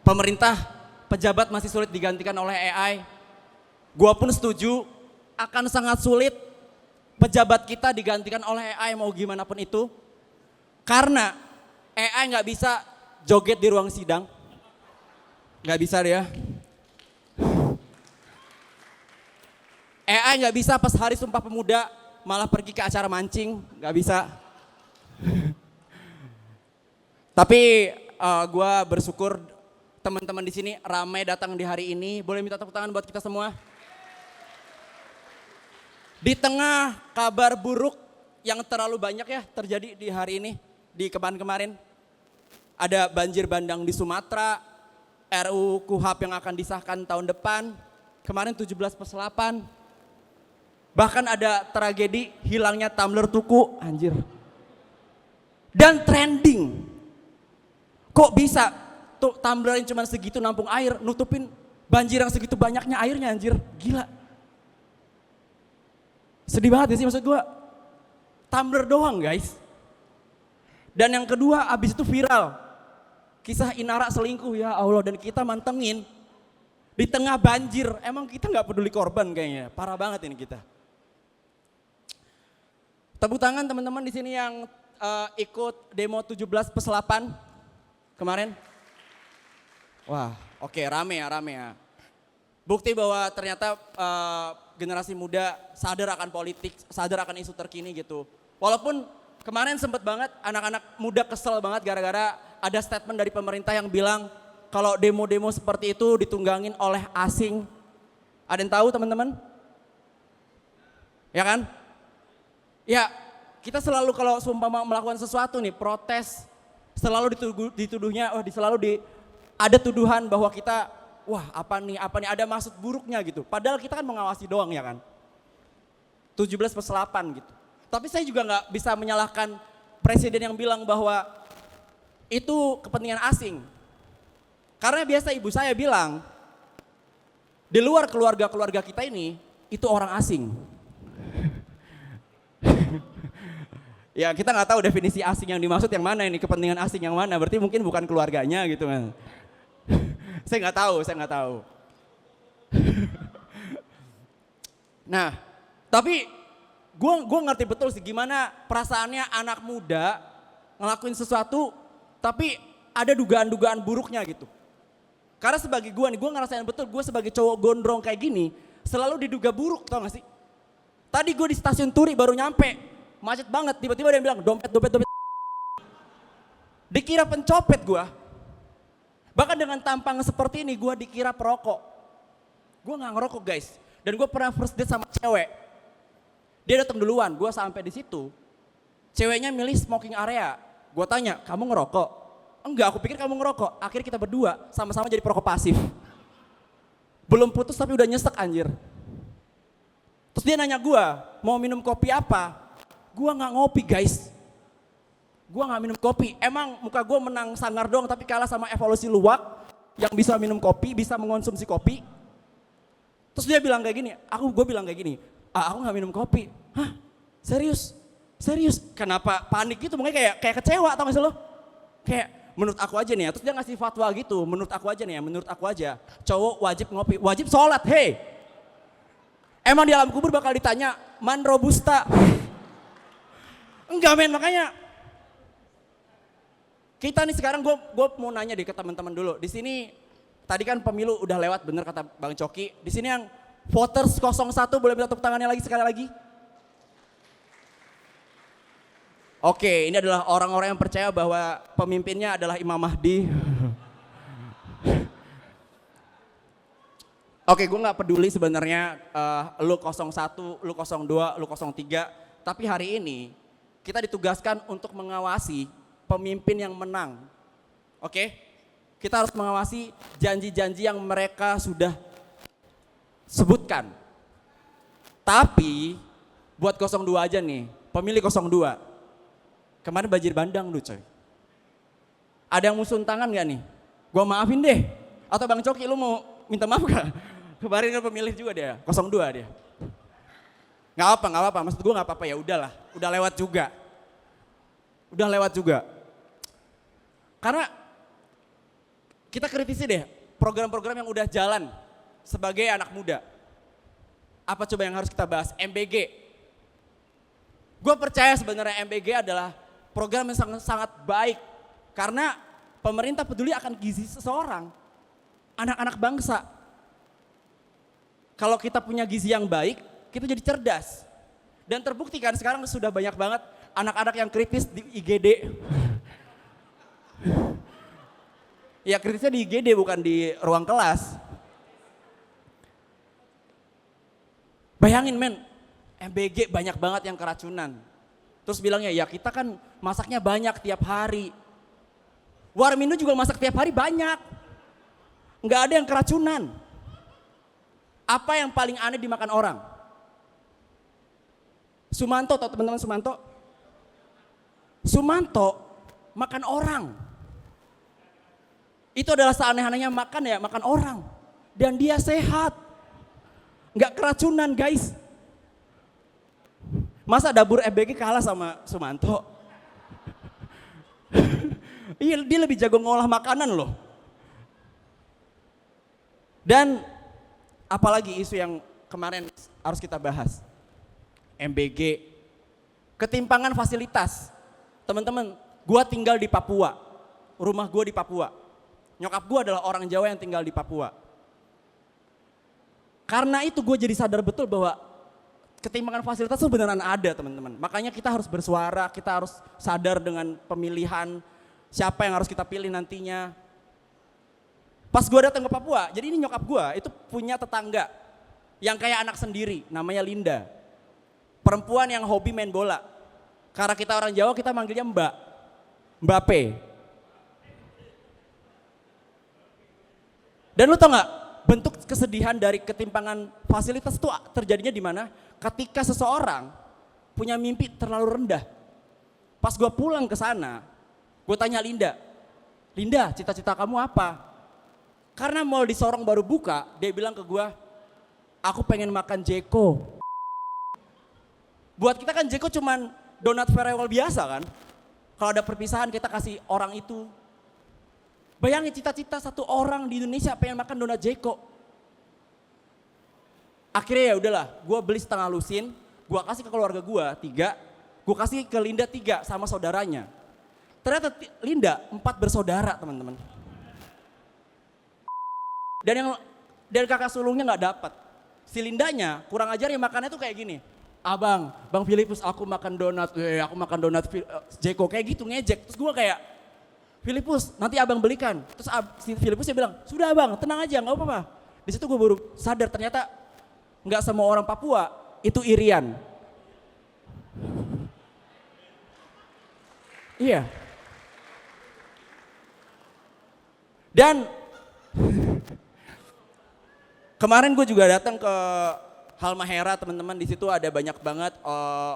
pemerintah, pejabat masih sulit digantikan oleh AI. Gua pun setuju, akan sangat sulit pejabat kita digantikan oleh AI mau gimana pun itu. Karena AI nggak bisa joget di ruang sidang. Nggak bisa dia. AI nggak bisa pas hari Sumpah Pemuda malah pergi ke acara mancing, nggak bisa. Tapi gue bersyukur teman-teman di sini ramai datang di hari ini. Boleh minta tepuk tangan buat kita semua. Di tengah kabar buruk yang terlalu banyak ya terjadi di hari ini, di kemarin. Ada banjir bandang di Sumatera, RUU KUHP yang akan disahkan tahun depan, kemarin 17/8. Bahkan ada tragedi hilangnya tumbler tuku, anjir. Dan trending. Kok bisa tuh tumbler yang cuma segitu nampung air, nutupin banjir yang segitu banyaknya airnya anjir. Gila. Sedih banget ya sih maksud gue. Tumbler doang guys. Dan yang kedua abis itu viral. Kisah Inara selingkuh ya Allah, dan kita mantengin. Di tengah banjir, emang kita gak peduli korban kayaknya. Parah banget ini kita. Tepuk tangan teman-teman di sini yang ikut demo 17/8 kemarin. Wah, oke, rame ya. Bukti bahwa ternyata generasi muda sadar akan politik, sadar akan isu terkini gitu. Walaupun kemarin sempet banget anak-anak muda kesel banget gara-gara ada statement dari pemerintah yang bilang kalau demo-demo seperti itu ditunggangin oleh asing. Ada yang tahu teman-teman? Ya kan? Ya, kita selalu kalau sumpah melakukan sesuatu nih, protes, selalu dituduhnya, ada tuduhan bahwa kita, wah apa nih, ada maksud buruknya gitu. Padahal kita kan mengawasi doang ya kan. 17/8 gitu. Tapi saya juga nggak bisa menyalahkan presiden yang bilang bahwa itu kepentingan asing. Karena biasa ibu saya bilang, di luar keluarga kita ini, itu orang asing. Ya kita nggak tahu definisi asing yang dimaksud yang mana ini, kepentingan asing yang mana, berarti mungkin bukan keluarganya gitu kan. Saya nggak tahu. Nah, tapi gue ngerti betul sih gimana perasaannya anak muda ngelakuin sesuatu, tapi ada dugaan-dugaan buruknya gitu. Karena sebagai gue ngerasain betul, gue sebagai cowok gondrong kayak gini, selalu diduga buruk, tau gak sih? Tadi gue di stasiun Turi baru nyampe, macet banget, tiba-tiba ada yang bilang dompet. Dikira pencopet gue. Bahkan dengan tampang seperti ini gue dikira perokok. Gue gak ngerokok guys. Dan gue pernah first date sama cewek. Dia datang duluan, gue sampai di situ. Ceweknya milih smoking area. Gue tanya, kamu ngerokok? Enggak, aku pikir kamu ngerokok. Akhirnya kita berdua sama-sama jadi perokok pasif. Belum putus tapi udah nyesek anjir. Terus dia nanya gue, mau minum kopi apa? Gue gak ngopi guys. Gue gak minum kopi. Emang muka gue menang sangar doang tapi kalah sama evolusi luwak yang bisa minum kopi, bisa mengonsumsi kopi. Terus dia bilang kayak gini, gue bilang kayak gini, aku gak minum kopi. Hah? Serius? Serius? Kenapa panik gitu? Mungkin kayak kecewa tau gak sih lo? Kayak menurut aku aja nih ya, terus dia ngasih fatwa gitu, menurut aku aja nih ya, menurut aku aja, cowok wajib ngopi, wajib sholat, hei. Emang di alam kubur bakal ditanya, man robusta? Enggak men, makanya kita nih sekarang gue mau nanya deh ke teman-teman dulu. Di sini tadi kan pemilu udah lewat, bener kata Bang Coki. Di sini yang voters 01 boleh minta tepuk tangannya lagi sekali lagi? Oke, ini adalah orang-orang yang percaya bahwa pemimpinnya adalah Imam Mahdi. Oke, gue gak peduli sebenarnya lu 01, lu 02, lu 03. Tapi hari ini kita ditugaskan untuk mengawasi pemimpin yang menang. Oke? Kita harus mengawasi janji-janji yang mereka sudah sebutkan. Tapi buat 02 aja nih, pemilih 02. Kemarin banjir bandang lu coy. Ada yang musuhin tangan gak nih? Gua maafin deh. Atau Bang Coki lu mau minta maaf gak? Kemarin kan pemilih juga dia, 02 dia. Gak apa-apa, maksud gue gak apa-apa ya udahlah. Udah lewat juga. Karena kita kritisi deh program-program yang udah jalan sebagai anak muda. Apa coba yang harus kita bahas? MBG. Gue percaya sebenarnya MBG adalah program yang sangat baik karena pemerintah peduli akan gizi seseorang, anak-anak bangsa. Kalau kita punya gizi yang baik, kita jadi cerdas. Dan terbukti kan sekarang sudah banyak banget anak-anak yang kritis di IGD. Ya kritisnya di IGD bukan di ruang kelas. Bayangin men, MBG banyak banget yang keracunan. Terus bilangnya ya kita kan masaknya banyak tiap hari. Warmindo juga masak tiap hari banyak. Nggak ada yang keracunan. Apa yang paling aneh dimakan orang? Sumanto, tau teman-teman Sumanto? Sumanto makan orang. Itu adalah seaneh-anehnya makan orang. Dan dia sehat. Nggak keracunan guys. Masa dapur MBG kalah sama Sumanto? Iya, dia lebih jago ngolah makanan loh. Dan apalagi isu yang kemarin harus kita bahas. MBG, ketimpangan fasilitas. Teman-teman, gua tinggal di Papua. Rumah gua di Papua. Nyokap gua adalah orang Jawa yang tinggal di Papua. Karena itu gue jadi sadar betul bahwa ketimpangan fasilitas itu beneran ada teman-teman. Makanya kita harus bersuara, kita harus sadar dengan pemilihan siapa yang harus kita pilih nantinya. Pas gue datang ke Papua, jadi ini nyokap gue itu punya tetangga yang kayak anak sendiri, namanya Linda. Perempuan yang hobi main bola. Karena kita orang Jawa kita manggilnya Mbak. Mbappe. Dan lu tau gak? Bentuk kesedihan dari ketimpangan fasilitas itu terjadinya di mana? Ketika seseorang punya mimpi terlalu rendah. Pas gue pulang ke sana, gue tanya Linda, cita-cita kamu apa? Karena mall di Sorong baru buka, dia bilang ke gue, aku pengen makan Jeko. Buat kita kan Jeko cuman donat farewell biasa kan? Kalau ada perpisahan kita kasih orang itu. Bayangin cita-cita satu orang di Indonesia pengen makan donat Jeko. Akhirnya ya udahlah, gue beli setengah lusin, gue kasih ke keluarga gue 3, gue kasih ke Linda 3 sama saudaranya. Ternyata Linda 4 bersaudara teman-teman. Dan kakak sulungnya nggak dapat. Si Lindanya kurang ajar ya makannya tuh kayak gini. Bang Filipus aku makan donat, aku makan donat Jeko kayak gitu ngejek. Terus gue kayak, Filipus nanti abang belikan. Terus si Filipusnya bilang, sudah abang tenang aja nggak apa-apa. Di situ gue baru sadar ternyata nggak semua orang Papua itu irian. Iya. Dan kemarin gue juga datang ke Halmahera, teman-teman. Di situ ada banyak banget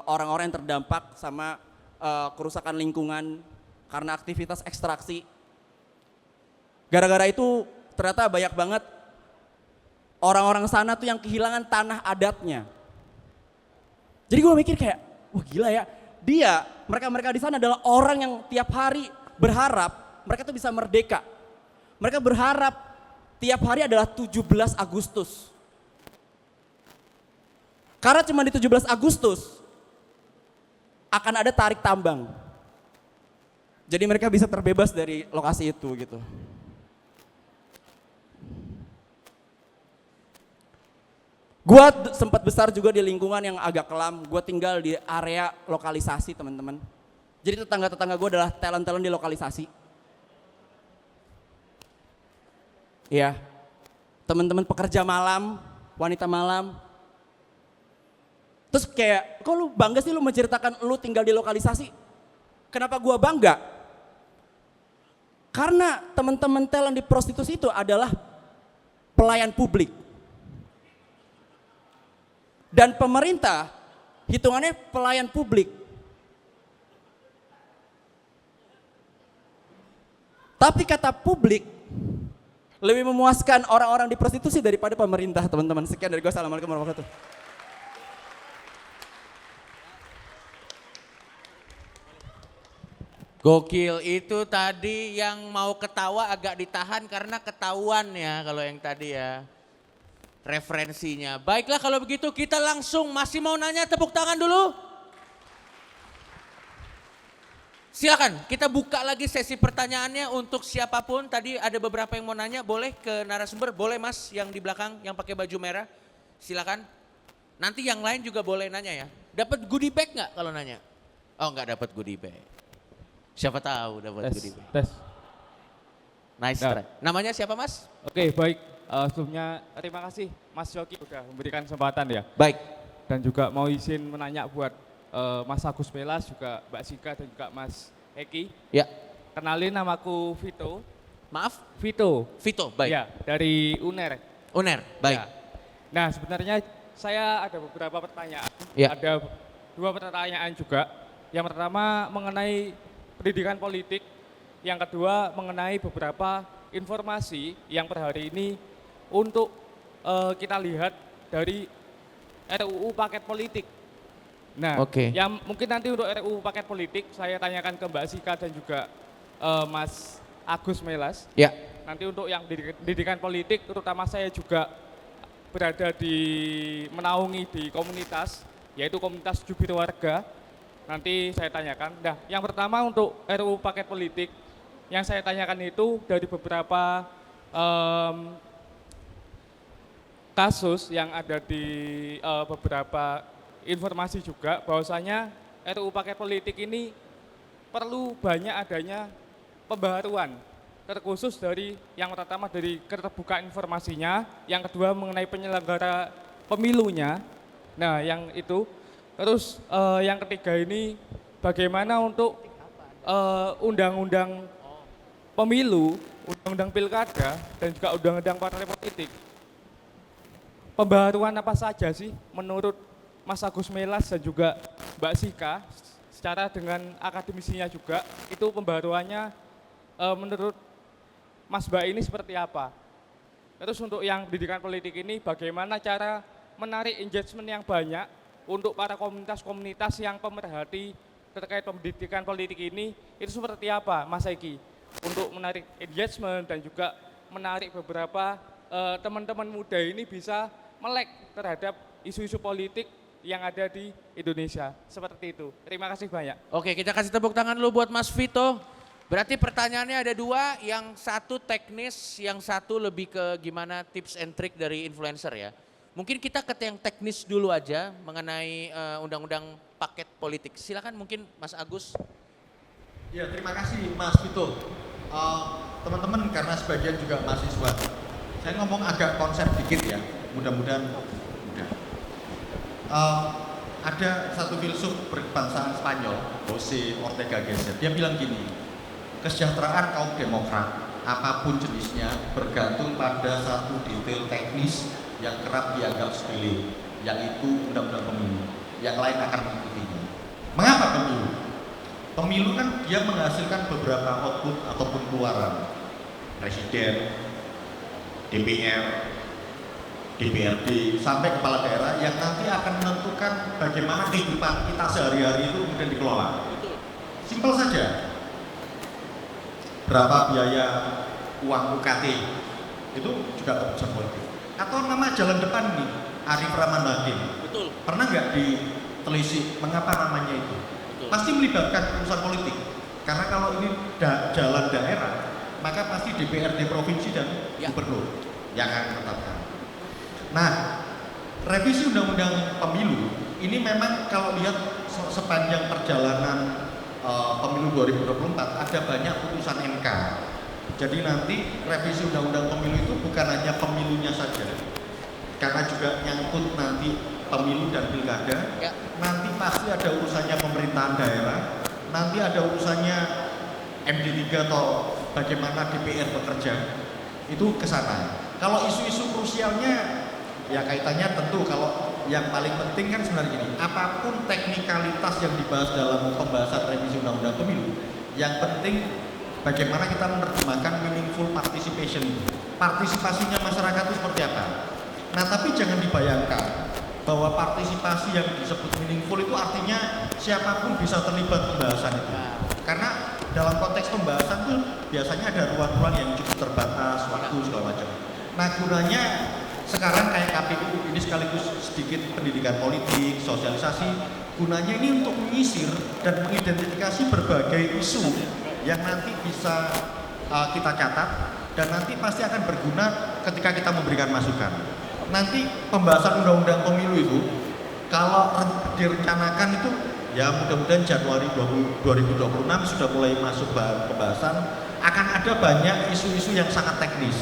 orang-orang yang terdampak sama kerusakan lingkungan karena aktivitas ekstraksi. Gara-gara itu ternyata banyak banget orang-orang sana tuh yang kehilangan tanah adatnya. Jadi gue mikir kayak, wah gila ya. Mereka di sana adalah orang yang tiap hari berharap mereka tuh bisa merdeka. Mereka berharap tiap hari adalah 17 Agustus. Karena cuma di 17 Agustus akan ada tarik tambang. Jadi mereka bisa terbebas dari lokasi itu gitu. Gua sempat besar juga di lingkungan yang agak kelam. Gua tinggal di area lokalisasi, teman-teman. Jadi tetangga-tetangga gue adalah talent-talent di lokalisasi. Iya. Teman-teman pekerja malam, wanita malam. Terus kayak, kok lu bangga sih lu menceritakan lu tinggal di lokalisasi? Kenapa gua bangga? Karena teman-teman talent di prostitusi itu adalah pelayan publik. Dan pemerintah hitungannya pelayan publik. Tapi kata publik lebih memuaskan orang-orang di prostitusi daripada pemerintah, teman-teman. Sekian dari gue. Assalamualaikum warahmatullahi wabarakatuh. Gokil, itu tadi yang mau ketawa agak ditahan karena ketahuan ya kalau yang tadi ya. Referensinya. Baiklah kalau begitu kita langsung masih mau nanya, tepuk tangan dulu. Silakan kita buka lagi sesi pertanyaannya untuk siapapun. Tadi ada beberapa yang mau nanya, boleh ke narasumber, boleh Mas yang di belakang yang pakai baju merah. Silakan. Nanti yang lain juga boleh nanya ya. Dapat goodie bag nggak kalau nanya? Oh nggak dapat goodie bag. Siapa tahu dapat goodie bag. Tes. Nice try. Namanya siapa Mas? Oke, baik. Sebelumnya terima kasih Mas Yogi sudah memberikan kesempatan ya. Baik. Dan juga mau izin menanya buat Mas Agus Melas, juga Mbak Sika dan juga Mas Eki. Ya. Kenalin, namaku Vito. Maaf? Vito. Vito, baik. Ya, dari UNER. UNER, baik. Ya. Nah, sebenarnya saya ada beberapa pertanyaan. Ya. Ada 2 pertanyaan juga. Yang pertama mengenai pendidikan politik. Yang kedua mengenai beberapa informasi yang per hari ini untuk kita lihat dari RUU paket politik. Nah, yang mungkin nanti untuk RUU paket politik saya tanyakan ke Mbak Sika dan juga Mas Agus Melas. Ya. Nanti untuk yang pendidikan politik, terutama saya juga berada di menaungi di komunitas, yaitu komunitas Jubir Warga. Nanti saya tanyakan. Nah, yang pertama untuk RUU paket politik, yang saya tanyakan itu dari beberapa kasus yang ada di beberapa informasi juga bahwasanya RUU paket politik ini perlu banyak adanya pembaharuan, terkhusus dari yang pertama dari keterbukaan informasinya, yang kedua mengenai penyelenggara pemilunya. Nah, yang itu terus yang ketiga ini bagaimana untuk undang-undang pemilu, undang-undang pilkada, dan juga undang-undang partai politik. Pembaharuan apa saja sih menurut Mas Agus Melas dan juga Mbak Sika, secara dengan akademisinya juga, itu pembaharuannya menurut Mas Mbak ini seperti apa? Terus untuk yang pendidikan politik ini bagaimana cara menarik engagement yang banyak untuk para komunitas-komunitas yang pemerhati terkait pendidikan politik ini, itu seperti apa Mas Eki? Untuk menarik engagement dan juga menarik beberapa teman-teman muda ini bisa melek terhadap isu-isu politik yang ada di Indonesia. Seperti itu. Terima kasih banyak. Oke, kita kasih tepuk tangan dulu buat Mas Vito. Berarti pertanyaannya ada 2, yang satu teknis, yang satu lebih ke gimana tips and trick dari influencer ya. Mungkin kita ke yang teknis dulu aja mengenai undang-undang paket politik. Silakan mungkin Mas Agus. Ya, terima kasih Mas Vito. Teman-teman, karena sebagian juga mahasiswa, saya ngomong agak konsep dikit ya, mudah-mudahan mudah. ada satu filsuf berkebangsaan Spanyol, Jose Ortega Gasset, dia bilang gini, kesejahteraan kaum demokrat apapun jenisnya bergantung pada satu detail teknis yang kerap dianggap sepele, yaitu undang-undang pemilu. Yang lain akan mengikutinya. Mengapa pemilu? Pemilu kan dia menghasilkan beberapa output ataupun keluaran. Presiden, DPR, DPRD, sampai kepala daerah yang nanti akan menentukan bagaimana kehidupan kita sehari-hari itu kemudian dikelola. Simpel saja. Berapa biaya uang UKT itu juga keputusan politik. Atau nama jalan depan nih, Arif Rahman Hakim. Betul. Pernah nggak ditelisik mengapa namanya itu? Betul. Pasti melibatkan urusan politik. Karena kalau ini jalan daerah, maka pasti DPRD provinsi dan gubernur yang akan menetapkan. Nah, revisi undang-undang pemilu ini memang kalau lihat sepanjang perjalanan pemilu 2024 ada banyak putusan MK. Jadi nanti revisi undang-undang pemilu itu bukan hanya pemilunya saja, karena juga nyangkut nanti pemilu dan pilkada. Nanti pasti ada urusannya pemerintahan daerah, nanti ada urusannya MD3 atau bagaimana DPR bekerja, itu ke sana. Kalau isu-isu krusialnya ya kaitannya tentu kalau yang paling penting kan sebenarnya gini, apapun teknikalitas yang dibahas dalam pembahasan revisi undang-undang pemilu, yang penting bagaimana kita menerjemahkan meaningful participation. Partisipasinya masyarakat itu seperti apa? Nah, tapi jangan dibayangkan bahwa partisipasi yang disebut meaningful itu artinya siapapun bisa terlibat pembahasan itu. Karena dalam konteks pembahasan itu biasanya ada ruang-ruang yang cukup terbatas, waktu segala macam. Nah, gunanya sekarang kayak KPU ini sekaligus sedikit pendidikan politik, sosialisasi, gunanya ini untuk menyisir dan mengidentifikasi berbagai isu yang nanti bisa kita catat dan nanti pasti akan berguna ketika kita memberikan masukan. Nanti pembahasan undang-undang pemilu itu kalau direncanakan itu ya mudah-mudahan Januari 2026 sudah mulai masuk pembahasan, akan ada banyak isu-isu yang sangat teknis.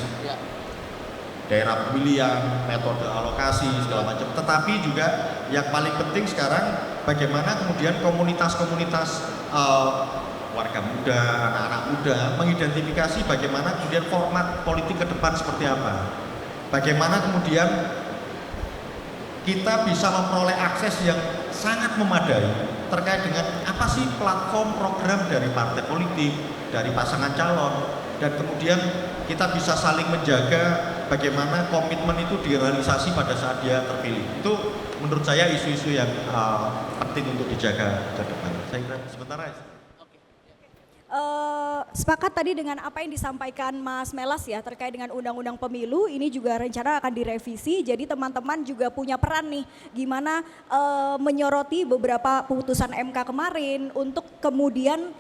Daerah pemilihan, metode alokasi, segala macam. Tetapi juga yang paling penting sekarang bagaimana kemudian komunitas-komunitas warga muda, anak-anak muda mengidentifikasi bagaimana kemudian format politik ke depan seperti apa. Bagaimana kemudian kita bisa memperoleh akses yang sangat memadai terkait dengan apa sih platform program dari partai politik, dari pasangan calon, dan kemudian kita bisa saling menjaga bagaimana komitmen itu direalisasi pada saat dia terpilih. Itu menurut saya isu-isu yang penting untuk dijaga ke depan. Saya kira sementara. Sepakat tadi dengan apa yang disampaikan Mas Melas ya terkait dengan undang-undang pemilu, ini juga rencana akan direvisi, jadi teman-teman juga punya peran nih gimana menyoroti beberapa putusan MK kemarin untuk kemudian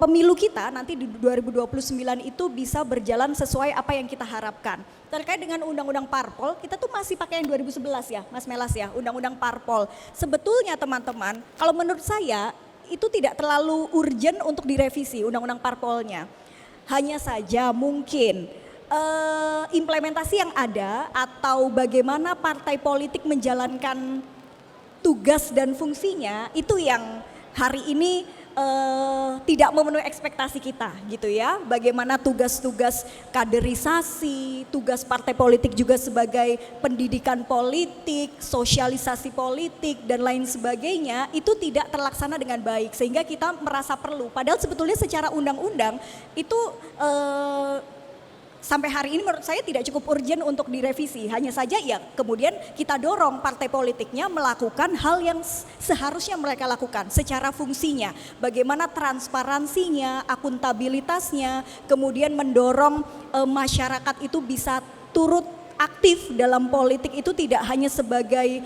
pemilu kita nanti di 2029 itu bisa berjalan sesuai apa yang kita harapkan. Terkait dengan undang-undang parpol, kita tuh masih pakai yang 2011 ya Mas Melas ya, undang-undang parpol. Sebetulnya teman-teman, kalau menurut saya itu tidak terlalu urgent untuk direvisi undang-undang parpolnya. Hanya saja mungkin implementasi yang ada atau bagaimana partai politik menjalankan tugas dan fungsinya itu yang hari ini tidak memenuhi ekspektasi kita gitu ya. Bagaimana tugas-tugas kaderisasi, tugas partai politik juga sebagai pendidikan politik, sosialisasi politik dan lain sebagainya itu tidak terlaksana dengan baik sehingga kita merasa perlu. Padahal sebetulnya secara undang-undang itu sampai hari ini menurut saya tidak cukup urgent untuk direvisi. Hanya saja ya kemudian kita dorong partai politiknya melakukan hal yang seharusnya mereka lakukan secara fungsinya. Bagaimana transparansinya, akuntabilitasnya, kemudian mendorong masyarakat itu bisa turut aktif dalam politik itu tidak hanya sebagai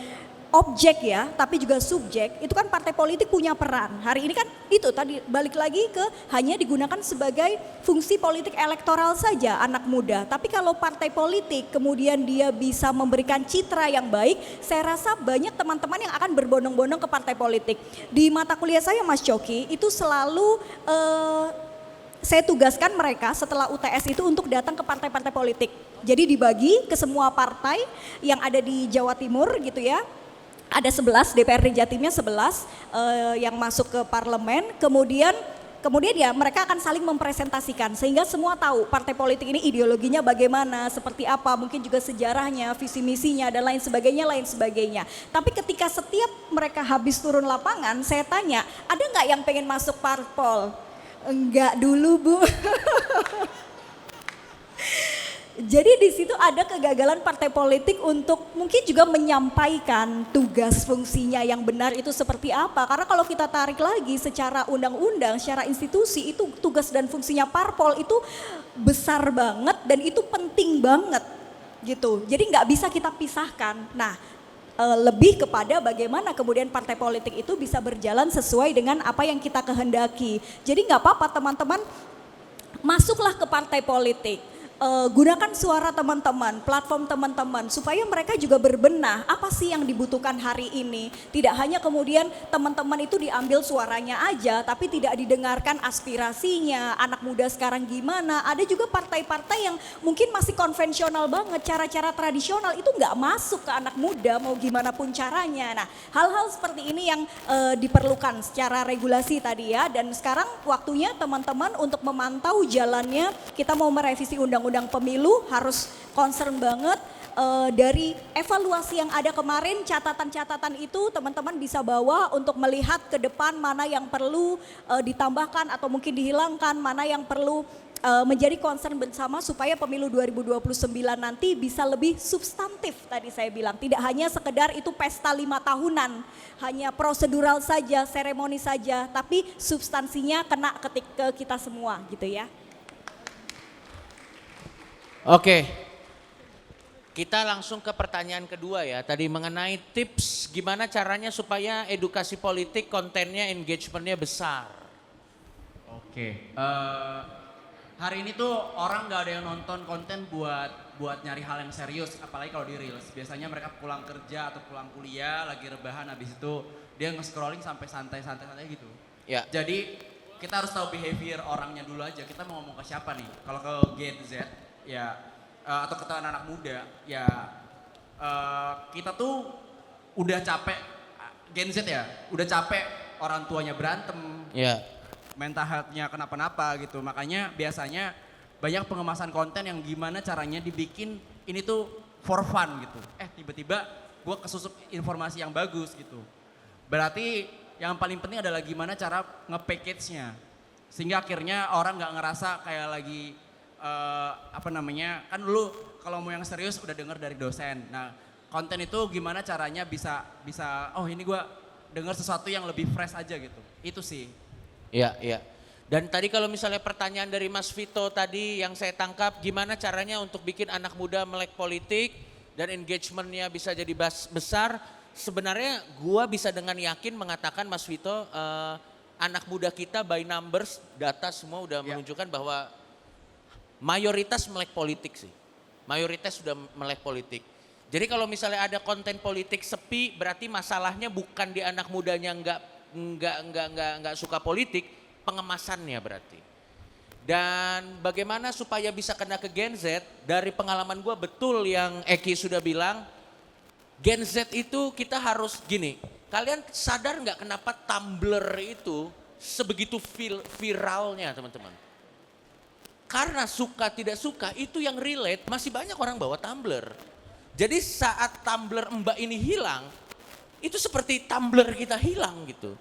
objek ya, tapi juga subjek. Itu kan partai politik punya peran. Hari ini kan itu tadi balik lagi ke hanya digunakan sebagai fungsi politik elektoral saja anak muda. Tapi kalau partai politik kemudian dia bisa memberikan citra yang baik, saya rasa banyak teman-teman yang akan berbondong-bondong ke partai politik. Di mata kuliah saya Mas Coki itu selalu saya tugaskan mereka setelah UTS itu untuk datang ke partai-partai politik. Jadi dibagi ke semua partai yang ada di Jawa Timur gitu ya. ada 11, DPRD Jatimnya 11 yang masuk ke parlemen, kemudian ya mereka akan saling mempresentasikan sehingga semua tahu partai politik ini ideologinya bagaimana, seperti apa, mungkin juga sejarahnya, visi misinya dan lain sebagainya. Tapi ketika setiap mereka habis turun lapangan, saya tanya, ada nggak yang pengen masuk parpol? Enggak dulu, Bu. Jadi di situ ada kegagalan partai politik untuk mungkin juga menyampaikan tugas fungsinya yang benar itu seperti apa. Karena kalau kita tarik lagi secara undang-undang, secara institusi itu tugas dan fungsinya parpol itu besar banget dan itu penting banget gitu. Jadi nggak bisa kita pisahkan. Nah, lebih kepada bagaimana kemudian partai politik itu bisa berjalan sesuai dengan apa yang kita kehendaki. Jadi nggak apa-apa teman-teman, masuklah ke partai politik. Gunakan suara teman-teman, platform teman-teman supaya mereka juga berbenah apa sih yang dibutuhkan hari ini. Tidak hanya kemudian teman-teman itu diambil suaranya aja tapi tidak didengarkan aspirasinya, anak muda sekarang gimana. Ada juga partai-partai yang mungkin masih konvensional banget, cara-cara tradisional itu nggak masuk ke anak muda mau gimana pun caranya. Nah, hal-hal seperti ini yang diperlukan secara regulasi tadi ya, dan sekarang waktunya teman-teman untuk memantau jalannya. Kita mau merevisi undang-undang pemilu, harus concern banget dari evaluasi yang ada kemarin, catatan-catatan itu teman-teman bisa bawa untuk melihat ke depan mana yang perlu ditambahkan atau mungkin dihilangkan, mana yang perlu menjadi concern bersama supaya pemilu 2029 nanti bisa lebih substantif tadi saya bilang. Tidak hanya sekedar itu pesta 5 tahunan, hanya prosedural saja, seremoni saja, tapi substansinya kena ke kita semua gitu ya. Oke, kita langsung ke pertanyaan kedua ya. Tadi mengenai tips gimana caranya supaya edukasi politik kontennya, engagementnya besar. Oke, hari ini tuh orang nggak ada yang nonton konten buat nyari hal yang serius, apalagi kalau di Reels. Biasanya mereka pulang kerja atau pulang kuliah, lagi rebahan, habis itu dia nge-scrolling sampai santai-santai gitu. Ya. Jadi kita harus tahu behavior orangnya dulu aja. Kita mau ngomong ke siapa nih? Kalau ke Gen Z ya atau ke anak muda ya, kita tuh udah capek, Gen Z ya, udah capek orang tuanya berantem. Ya. Mental health-nya kenapa-napa gitu. Makanya biasanya banyak pengemasan konten yang gimana caranya dibikin ini tuh for fun gitu. Tiba-tiba gue kesusup informasi yang bagus gitu. Berarti yang paling penting adalah gimana cara nge-package-nya. Sehingga akhirnya orang gak ngerasa kayak lagi kan dulu kalau mau yang serius udah denger dari dosen. Nah, konten itu gimana caranya bisa oh ini gue denger sesuatu yang lebih fresh aja gitu. Itu sih. Iya, iya. Dan tadi kalau misalnya pertanyaan dari Mas Vito tadi yang saya tangkap, gimana caranya untuk bikin anak muda melek politik dan engagementnya bisa jadi besar. Sebenarnya gua bisa dengan yakin mengatakan Mas Vito, anak muda kita by numbers, data semua udah menunjukkan bahwa mayoritas melek politik sih. Mayoritas sudah melek politik. Jadi kalau misalnya ada konten politik sepi, berarti masalahnya bukan di anak mudanya nggak suka politik, pengemasannya berarti. Dan bagaimana supaya bisa kena ke Gen Z, dari pengalaman gue betul yang Eki sudah bilang, Gen Z itu kita harus gini, kalian sadar nggak kenapa Tumblr itu sebegitu viralnya teman-teman? Karena suka tidak suka itu yang relate, masih banyak orang bawa Tumblr. Jadi saat Tumblr Mbak ini hilang, itu seperti Tumblr kita hilang gitu.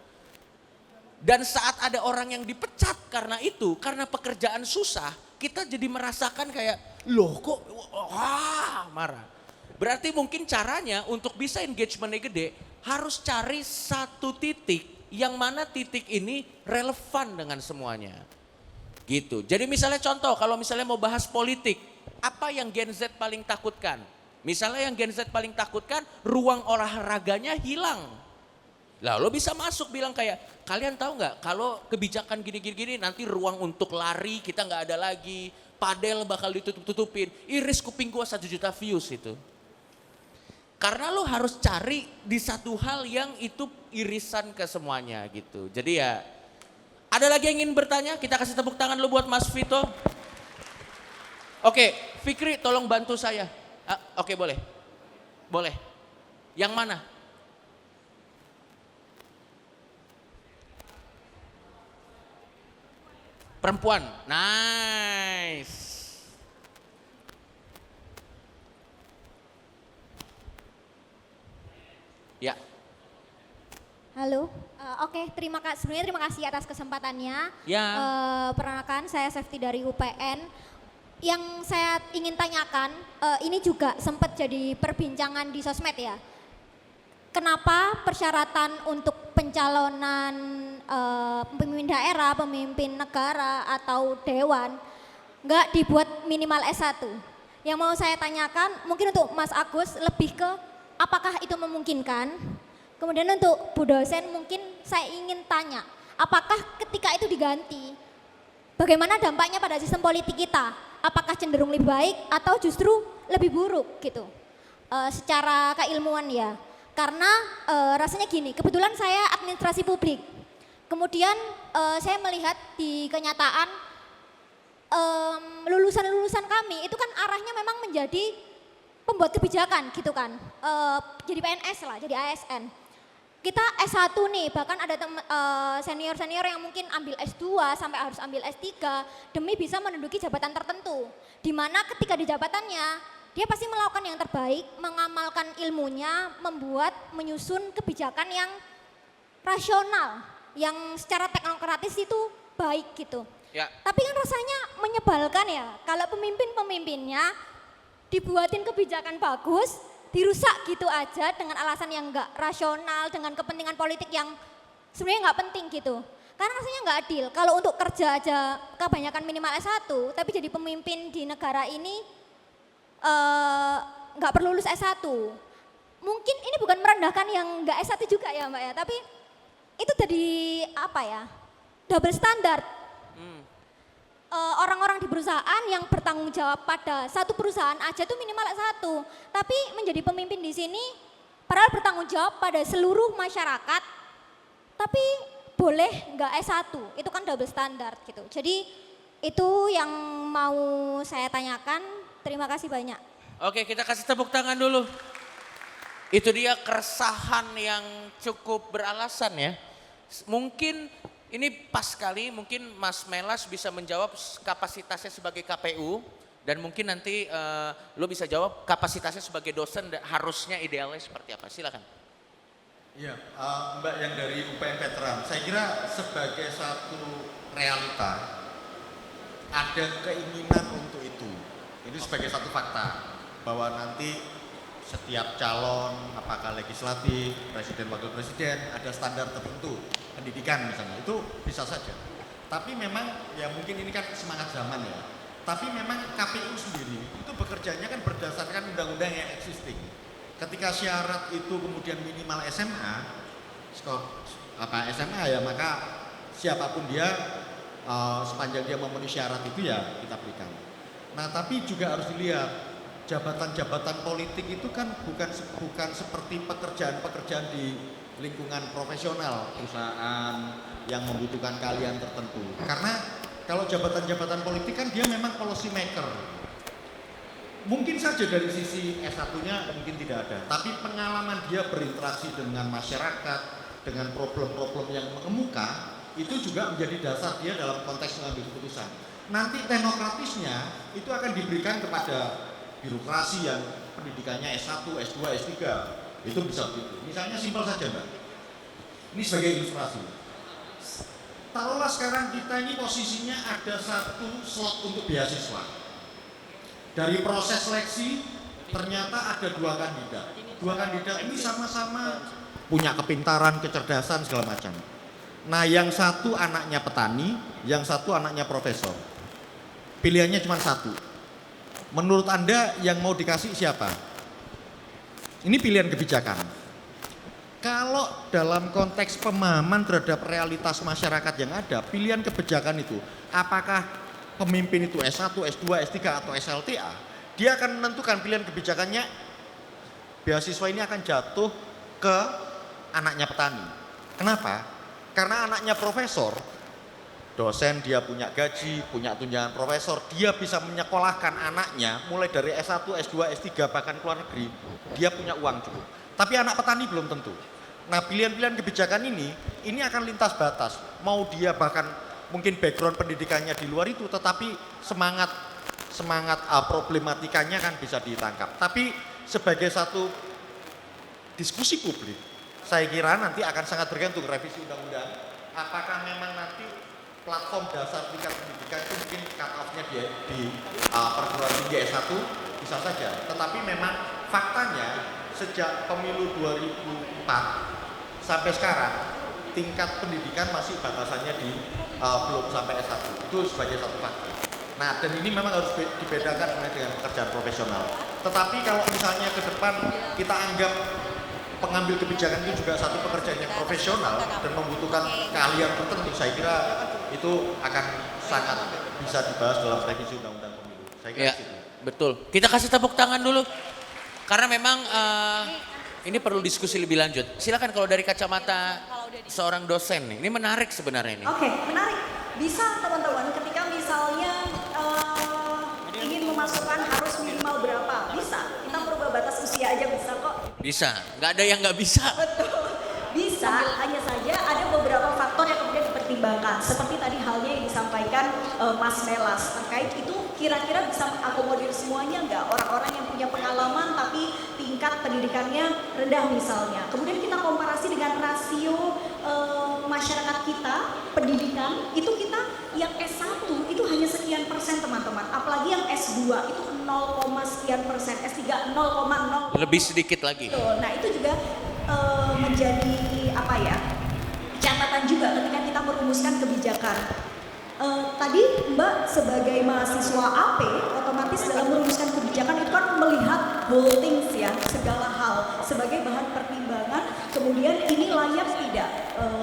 Dan saat ada orang yang dipecat karena itu, karena pekerjaan susah, kita jadi merasakan kayak, loh kok marah. Berarti mungkin caranya untuk bisa engagementnya gede, harus cari satu titik yang mana titik ini relevan dengan semuanya. Gitu. Jadi misalnya contoh, kalau misalnya mau bahas politik, apa yang Gen Z paling takutkan? Misalnya yang Gen Z paling takutkan, ruang olahraganya hilang. Lah lo bisa masuk bilang kayak, kalian tahu nggak kalau kebijakan gini-gini nanti ruang untuk lari kita nggak ada lagi, padel bakal ditutup-tutupin, iris kuping gua 1 juta views itu. Karena lo harus cari di satu hal yang itu irisan ke semuanya gitu. Jadi ya, ada lagi yang ingin bertanya? Kita kasih tepuk tangan dulu buat Mas Vito. Oke, Fikri tolong bantu saya. Oke, boleh. Boleh. Yang mana? Perempuan, nice. Ya, Halo, oke sebelumnya terima kasih atas kesempatannya. ya. Perkenalkan saya Safety dari UPN. Yang saya ingin tanyakan, ini juga sempat jadi perbincangan di sosmed ya. Kenapa persyaratan untuk pencalonan pemimpin daerah, pemimpin negara atau dewan nggak dibuat minimal S1? Yang mau saya tanyakan mungkin untuk Mas Agus lebih ke apakah itu memungkinkan? Kemudian untuk Bu dosen mungkin saya ingin tanya, apakah ketika itu diganti, bagaimana dampaknya pada sistem politik kita? Apakah cenderung lebih baik atau justru lebih buruk gitu? Secara keilmuan ya. Karena rasanya gini, kebetulan saya administrasi publik. Kemudian saya melihat di kenyataan lulusan-lulusan kami itu kan arahnya memang menjadi pembuat kebijakan gitu kan. Jadi PNS lah, jadi ASN. Kita S1 nih, bahkan ada senior-senior yang mungkin ambil S2 sampai harus ambil S3 demi bisa menduduki jabatan tertentu. Di mana ketika di jabatannya, dia pasti melakukan yang terbaik, mengamalkan ilmunya, menyusun kebijakan yang rasional, yang secara teknokratis itu baik gitu. Ya. Tapi kan rasanya menyebalkan ya, kalau pemimpin-pemimpinnya dibuatin kebijakan bagus, dirusak gitu aja dengan alasan yang enggak rasional, dengan kepentingan politik yang sebenarnya enggak penting gitu. Karena rasanya enggak adil, kalau untuk kerja aja kebanyakan minimal S1, tapi jadi pemimpin di negara ini nggak perlu lulus S1. Mungkin ini bukan merendahkan yang nggak S1 juga ya Mbak ya, tapi itu jadi apa ya, double standard. Orang-orang di perusahaan yang bertanggung jawab pada satu perusahaan aja tuh minimal S1, tapi menjadi pemimpin di sini padahal bertanggung jawab pada seluruh masyarakat, tapi boleh nggak S1, itu kan double standard gitu. Jadi itu yang mau saya tanyakan. Terima kasih banyak. Oke, kita kasih tepuk tangan dulu. Itu dia keresahan yang cukup beralasan ya. Mungkin ini pas sekali, mungkin Mas Melas bisa menjawab kapasitasnya sebagai KPU. Dan mungkin nanti lo bisa jawab kapasitasnya sebagai dosen harusnya idealnya seperti apa. Silakan. Iya, Mbak yang dari UPN Veteran, saya kira sebagai satu realita ada keinginan untuk itu. Ini sebagai satu fakta bahwa nanti setiap calon apakah legislatif, presiden, wakil presiden ada standar tertentu pendidikan misalnya, itu bisa saja. Tapi memang ya mungkin ini kan semangat zaman ya. Tapi memang KPU sendiri itu bekerjanya kan berdasarkan undang-undang yang existing. Ketika syarat itu kemudian minimal SMA, SMA ya, maka siapapun dia sepanjang dia memenuhi syarat itu ya kita berikan. Nah, tapi juga harus dilihat jabatan-jabatan politik itu kan bukan seperti pekerjaan-pekerjaan di lingkungan profesional perusahaan yang membutuhkan keahlian tertentu. Karena kalau jabatan-jabatan politik kan dia memang policy maker. Mungkin saja dari sisi S1-nya mungkin tidak ada, tapi pengalaman dia berinteraksi dengan masyarakat, dengan problem-problem yang mengemuka, itu juga menjadi dasar dia dalam konteks mengambil keputusan. Nanti teknokratisnya itu akan diberikan kepada birokrasi yang pendidikannya S1, S2, S3. Itu bisa begitu. Misalnya simpel saja Mbak. Ini sebagai ilustrasi. Taruhlah sekarang kita ini posisinya ada satu slot untuk beasiswa. Dari proses seleksi ternyata ada dua kandidat. Dua kandidat ini sama-sama punya kepintaran, kecerdasan segala macam. Nah, yang satu anaknya petani, yang satu anaknya profesor. Pilihannya cuma satu. Menurut Anda yang mau dikasih siapa? Ini pilihan kebijakan. Kalau dalam konteks pemahaman terhadap realitas masyarakat yang ada, pilihan kebijakan itu, apakah pemimpin itu S1, S2, S3 atau SLTA, dia akan menentukan pilihan kebijakannya. Beasiswa ini akan jatuh ke anaknya petani. Kenapa? Karena anaknya profesor, dosen, dia punya gaji, punya tunjangan profesor, dia bisa menyekolahkan anaknya mulai dari S1, S2, S3 bahkan ke luar negeri, dia punya uang cukup. Tapi anak petani belum tentu. Nah, pilihan-pilihan kebijakan ini akan lintas batas. Mau dia bahkan mungkin background pendidikannya di luar itu, tetapi semangat problematikanya kan bisa ditangkap. Tapi sebagai satu diskusi publik, saya kira nanti akan sangat bergantung revisi undang-undang. Apakah memang nanti platform dasar tingkat pendidikan itu mungkin cut off-nya di perguruan tinggi S1 bisa saja. Tetapi memang faktanya sejak pemilu 2004 sampai sekarang tingkat pendidikan masih batasannya belum sampai S1. Itu sebagai satu faktor. Nah, dan ini memang harus dibedakan dengan pekerjaan profesional. Tetapi kalau misalnya ke depan kita anggap pengambil kebijakan itu juga satu pekerjaan yang profesional dan membutuhkan keahlian tertentu, saya kira itu akan sangat bisa dibahas dalam revisi undang-undang pemilu. Saya kira Ya, situ. betul. Kita kasih tepuk tangan dulu. Karena memang ini perlu diskusi lebih lanjut. Silakan kalau dari kacamata seorang dosen nih. Ini menarik sebenarnya ini. Oke, menarik. Bisa teman-teman ketika misalnya ingin memasukkan harus minimal berapa? Bisa. Kita merubah batas usia aja bisa kok. Bisa, nggak ada yang nggak bisa. Betul. Bisa, hanya saja ada beberapa faktor yang kemudian dipertimbangkan. Seperti tadi halnya yang disampaikan Mas Melas terkait itu kira-kira bisa mengakomodir semuanya nggak? Orang-orang yang punya pengalaman tapi tingkat pendidikannya rendah misalnya. Kemudian kita komparasi dengan rasio masyarakat kita, pendidikan, itu kita yang S1 itu hanya sekian persen teman-teman. Apalagi yang S2 itu 0, sekian persen, S3 0,0. Lebih sedikit lagi. Betul. Nah itu juga menjadi apa ya, catatan juga ketika kita merumuskan kebijakan. Tadi Mbak sebagai mahasiswa AP otomatis dalam merumuskan kebijakan itu kan melihat whole things ya, segala hal sebagai bahan pertimbangan, kemudian ini layak tidak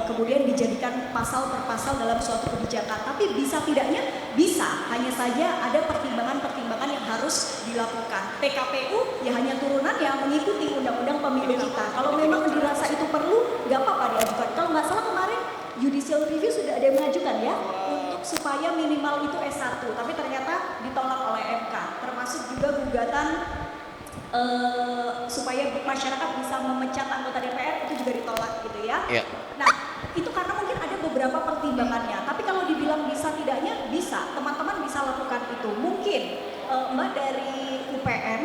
kemudian dijadikan pasal per pasal dalam suatu kebijakan. Tapi bisa tidaknya bisa, hanya saja ada pertimbangan-pertimbangan yang harus dilakukan. PKPU ya hanya turunan yang mengikuti undang-undang pemilu kita. Kalau memang dirasa itu perlu, nggak apa-apa diajukan. Kalau nggak salah kemarin judicial review sudah ada yang mengajukan ya, untuk supaya minimal itu S1, tapi ternyata ditolak oleh MK. Termasuk juga gugatan supaya masyarakat bisa memecat anggota DPR itu juga ditolak gitu ya. Iya. Nah, itu karena mungkin ada beberapa pertimbangannya. Tapi kalau dibilang bisa tidaknya, bisa. Teman-teman bisa lakukan itu. Mungkin Mbak dari UPN,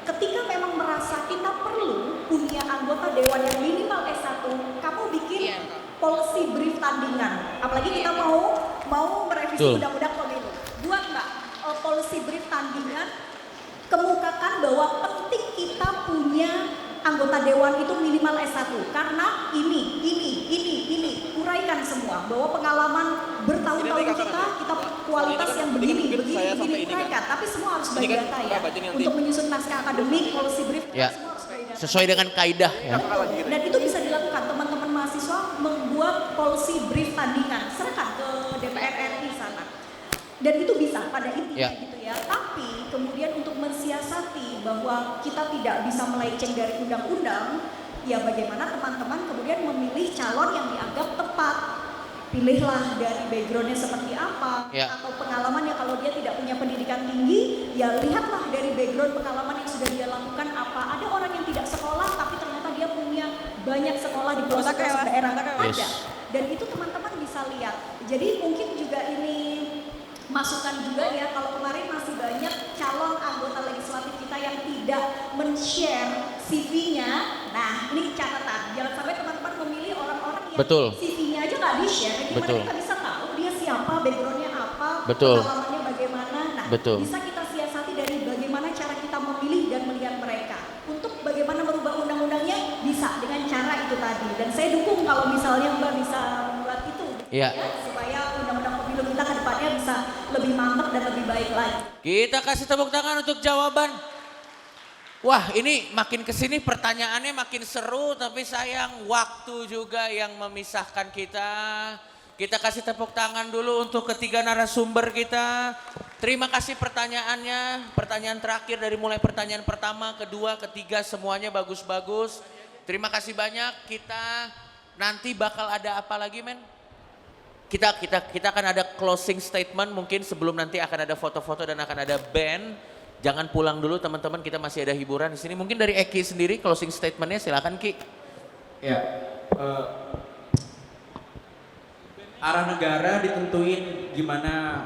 ketika memang merasa kita perlu punya anggota dewan yang minimal S1, kamu bikin policy brief tandingan. Apalagi kita mau merevisi undang-undang pemilu. Buat Mbak policy brief tandingan, kemukakan bahwa penting kita punya anggota dewan itu minimal S1 karena ini uraikan semua bahwa pengalaman bertahun-tahun kita kualitas yang begini uraikan, tapi semua harus by data ya untuk menyusun naskah akademik, policy brief Ya. semua harus by data. Sesuai dengan kaidah ya. Dan itu bisa dilakukan teman-teman mahasiswa membuat policy brief tandingan, serahkan ke DPR RI sana. Dan itu bisa pada intinya gitu ya. Tapi kemudian untuk mensiasati bahwa kita tidak bisa melenceng dari undang-undang, ya bagaimana teman-teman kemudian memilih calon yang dianggap tepat. Pilihlah dari backgroundnya seperti apa, atau pengalamannya. Kalau dia tidak punya pendidikan tinggi, ya lihatlah dari background pengalaman yang sudah dia lakukan apa. Ada orang yang tidak sekolah tapi ternyata dia punya banyak sekolah di pelosok-pelosok daerah. Ada. Dan itu teman-teman bisa lihat. Jadi mungkin juga ini masukan juga ya, kalau kemarin masih banyak calon anggota legislatif kita yang tidak men-share CV-nya. Nah, ini catatan. Jangan sampai teman-teman memilih orang-orang yang CV-nya aja nggak di-share. Jadi kita bisa tahu dia siapa, background-nya apa, pengalamannya bagaimana. Nah, bisa kita siasati dari bagaimana cara kita memilih dan melihat mereka. Untuk bagaimana merubah undang-undangnya bisa dengan cara itu tadi. Dan saya dukung kalau misalnya Mbak bisa membuat itu. Ya, supaya undang-undang pemilu kita ke depannya bisa lebih mantap dan lebih baik lagi. Kita kasih tepuk tangan untuk jawaban. Wah, ini makin kesini pertanyaannya makin seru, tapi sayang waktu juga yang memisahkan kita. Kita kasih tepuk tangan dulu untuk ketiga narasumber kita. Terima kasih pertanyaannya. Pertanyaan terakhir dari mulai pertanyaan pertama, kedua, ketiga semuanya bagus-bagus. Terima kasih banyak. Kita nanti bakal ada apa lagi, men? Kita akan ada closing statement, mungkin sebelum nanti akan ada foto-foto dan akan ada band. Jangan pulang dulu teman-teman, kita masih ada hiburan di sini. Mungkin dari Eki sendiri closing statementnya, silakan Ki. Ya, arah negara ditentuin gimana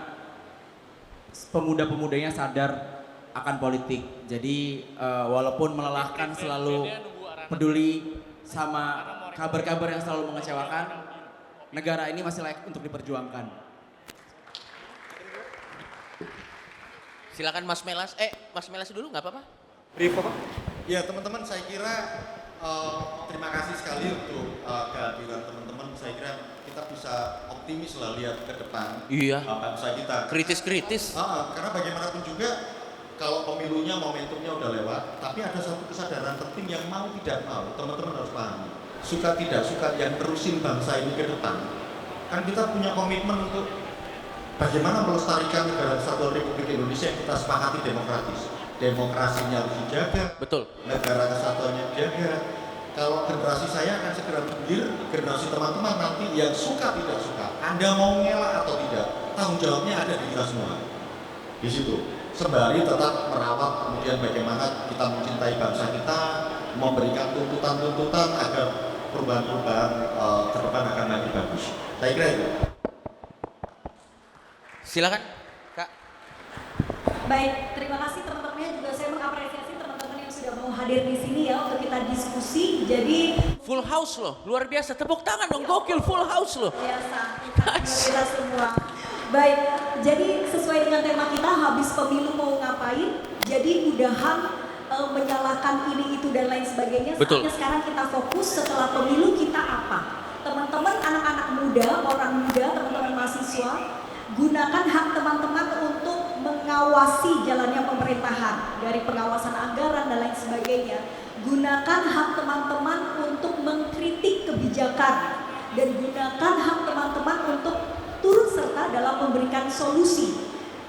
pemuda-pemudanya sadar akan politik. Jadi walaupun melelahkan selalu peduli sama kabar-kabar yang selalu mengecewakan, negara ini masih layak untuk diperjuangkan. Silakan Mas Melas. Mas Melas dulu nggak apa-apa. Ya teman-teman, saya kira terima kasih sekali untuk kehadiran teman-teman. Saya kira kita bisa optimis lah lihat ke depan. Iya. Bangsa kita. Kritis-kritis. Karena bagaimanapun juga kalau pemilunya momentumnya udah lewat, tapi ada satu kesadaran penting yang mau tidak mau teman-teman harus pahami. Suka tidak suka yang terusin bangsa ini ke depan. Kan kita punya komitmen untuk bagaimana melestarikan negara kesatuan Republik Indonesia yang kita sepakati demokratis. Demokrasinya harus dijaga. Betul. Negara kesatuannya dijaga. Kalau generasi saya akan segera bergulir, generasi teman-teman nanti yang suka tidak suka, Anda mau ngelak atau tidak, tanggung jawabnya ada di kita semua. Di situ. Sembari tetap merawat kemudian bagaimana kita mencintai bangsa kita, memberikan tuntutan-tuntutan agar perubahan-perubahan ke depan akan lebih bagus. Saya kira itu. Silakan, Kak. Baik, terima kasih teman-temannya, juga saya mengapresiasi teman-teman yang sudah mau hadir di sini ya untuk kita diskusi. Jadi full house loh, luar biasa. Tepuk tangan dong, gokil, full house loh. biasa kita semua. Baik, jadi sesuai dengan tema kita habis pemilu mau ngapain? Jadi mudahan menyalahkan ini itu dan lain sebagainya. Betul. Saatnya sekarang kita fokus setelah pemilu kita apa? Teman-teman anak-anak muda, orang muda, teman-teman mahasiswa, gunakan hak teman-teman untuk mengawasi jalannya pemerintahan dari pengawasan anggaran dan lain sebagainya. Gunakan hak teman-teman untuk mengkritik kebijakan dan gunakan hak teman-teman untuk turut serta dalam memberikan solusi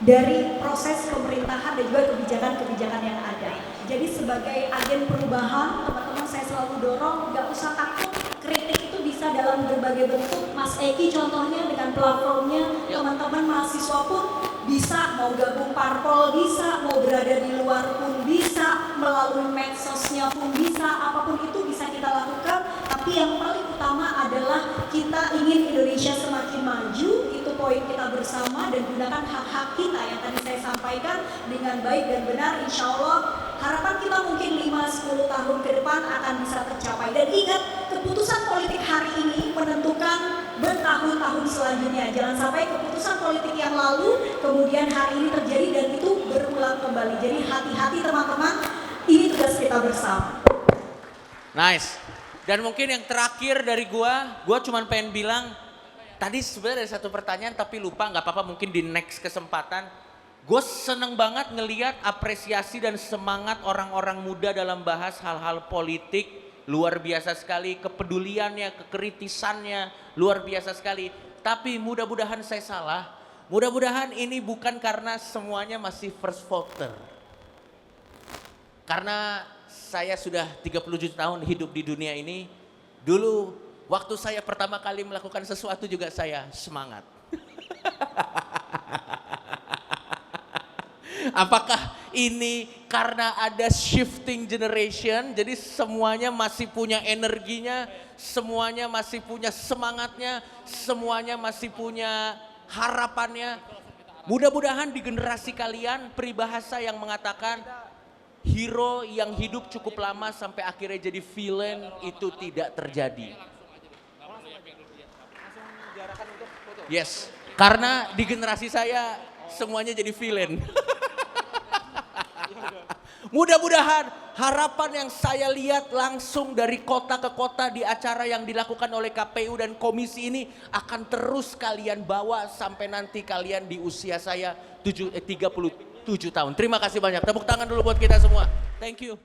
dari proses pemerintahan dan juga kebijakan-kebijakan yang ada. Jadi sebagai agen perubahan, teman-teman saya selalu dorong nggak usah takut, kritik itu bisa dalam berbagai bentuk. Mas Eki contohnya dengan platformnya, teman-teman mahasiswa pun bisa, mau gabung parpol bisa, mau berada di luar pun bisa, melalui medsosnya pun bisa, apapun itu bisa kita lakukan. Tapi yang paling utama adalah kita ingin Indonesia semakin maju, itu poin kita bersama, dan gunakan hak-hak kita yang tadi saya sampaikan dengan baik dan benar. Insya Allah harapan kita mungkin 5-10 tahun ke depan akan bisa tercapai. Dan ingat, keputusan politik hari ini menentukan bertahun-tahun selanjutnya. Jangan sampai keputusan politik yang lalu kemudian hari ini terjadi dan itu berulang kembali. Jadi hati-hati teman-teman, ini tugas kita bersama. Nice. Dan mungkin yang terakhir dari gua cuman pengen bilang, tadi sebenarnya ada satu pertanyaan tapi lupa, nggak apa-apa mungkin di next kesempatan. Gue seneng banget ngeliat apresiasi dan semangat orang-orang muda dalam bahas hal-hal politik, luar biasa sekali, kepeduliannya, kekritisannya, luar biasa sekali. Tapi mudah-mudahan saya salah, mudah-mudahan ini bukan karena semuanya masih first voter. Karena saya sudah 37 tahun hidup di dunia ini, dulu waktu saya pertama kali melakukan sesuatu juga saya semangat. Apakah ini karena ada shifting generation, jadi semuanya masih punya energinya, semuanya masih punya semangatnya, semuanya masih punya harapannya. Mudah-mudahan di generasi kalian peribahasa yang mengatakan hero yang hidup cukup lama sampai akhirnya jadi villain itu tidak terjadi. Yes, karena di generasi saya semuanya jadi villain. Mudah-mudahan harapan yang saya lihat langsung dari kota ke kota di acara yang dilakukan oleh KPU dan komisi ini akan terus kalian bawa sampai nanti kalian di usia saya 37 tahun. Terima kasih banyak. Tepuk tangan dulu buat kita semua. Thank you.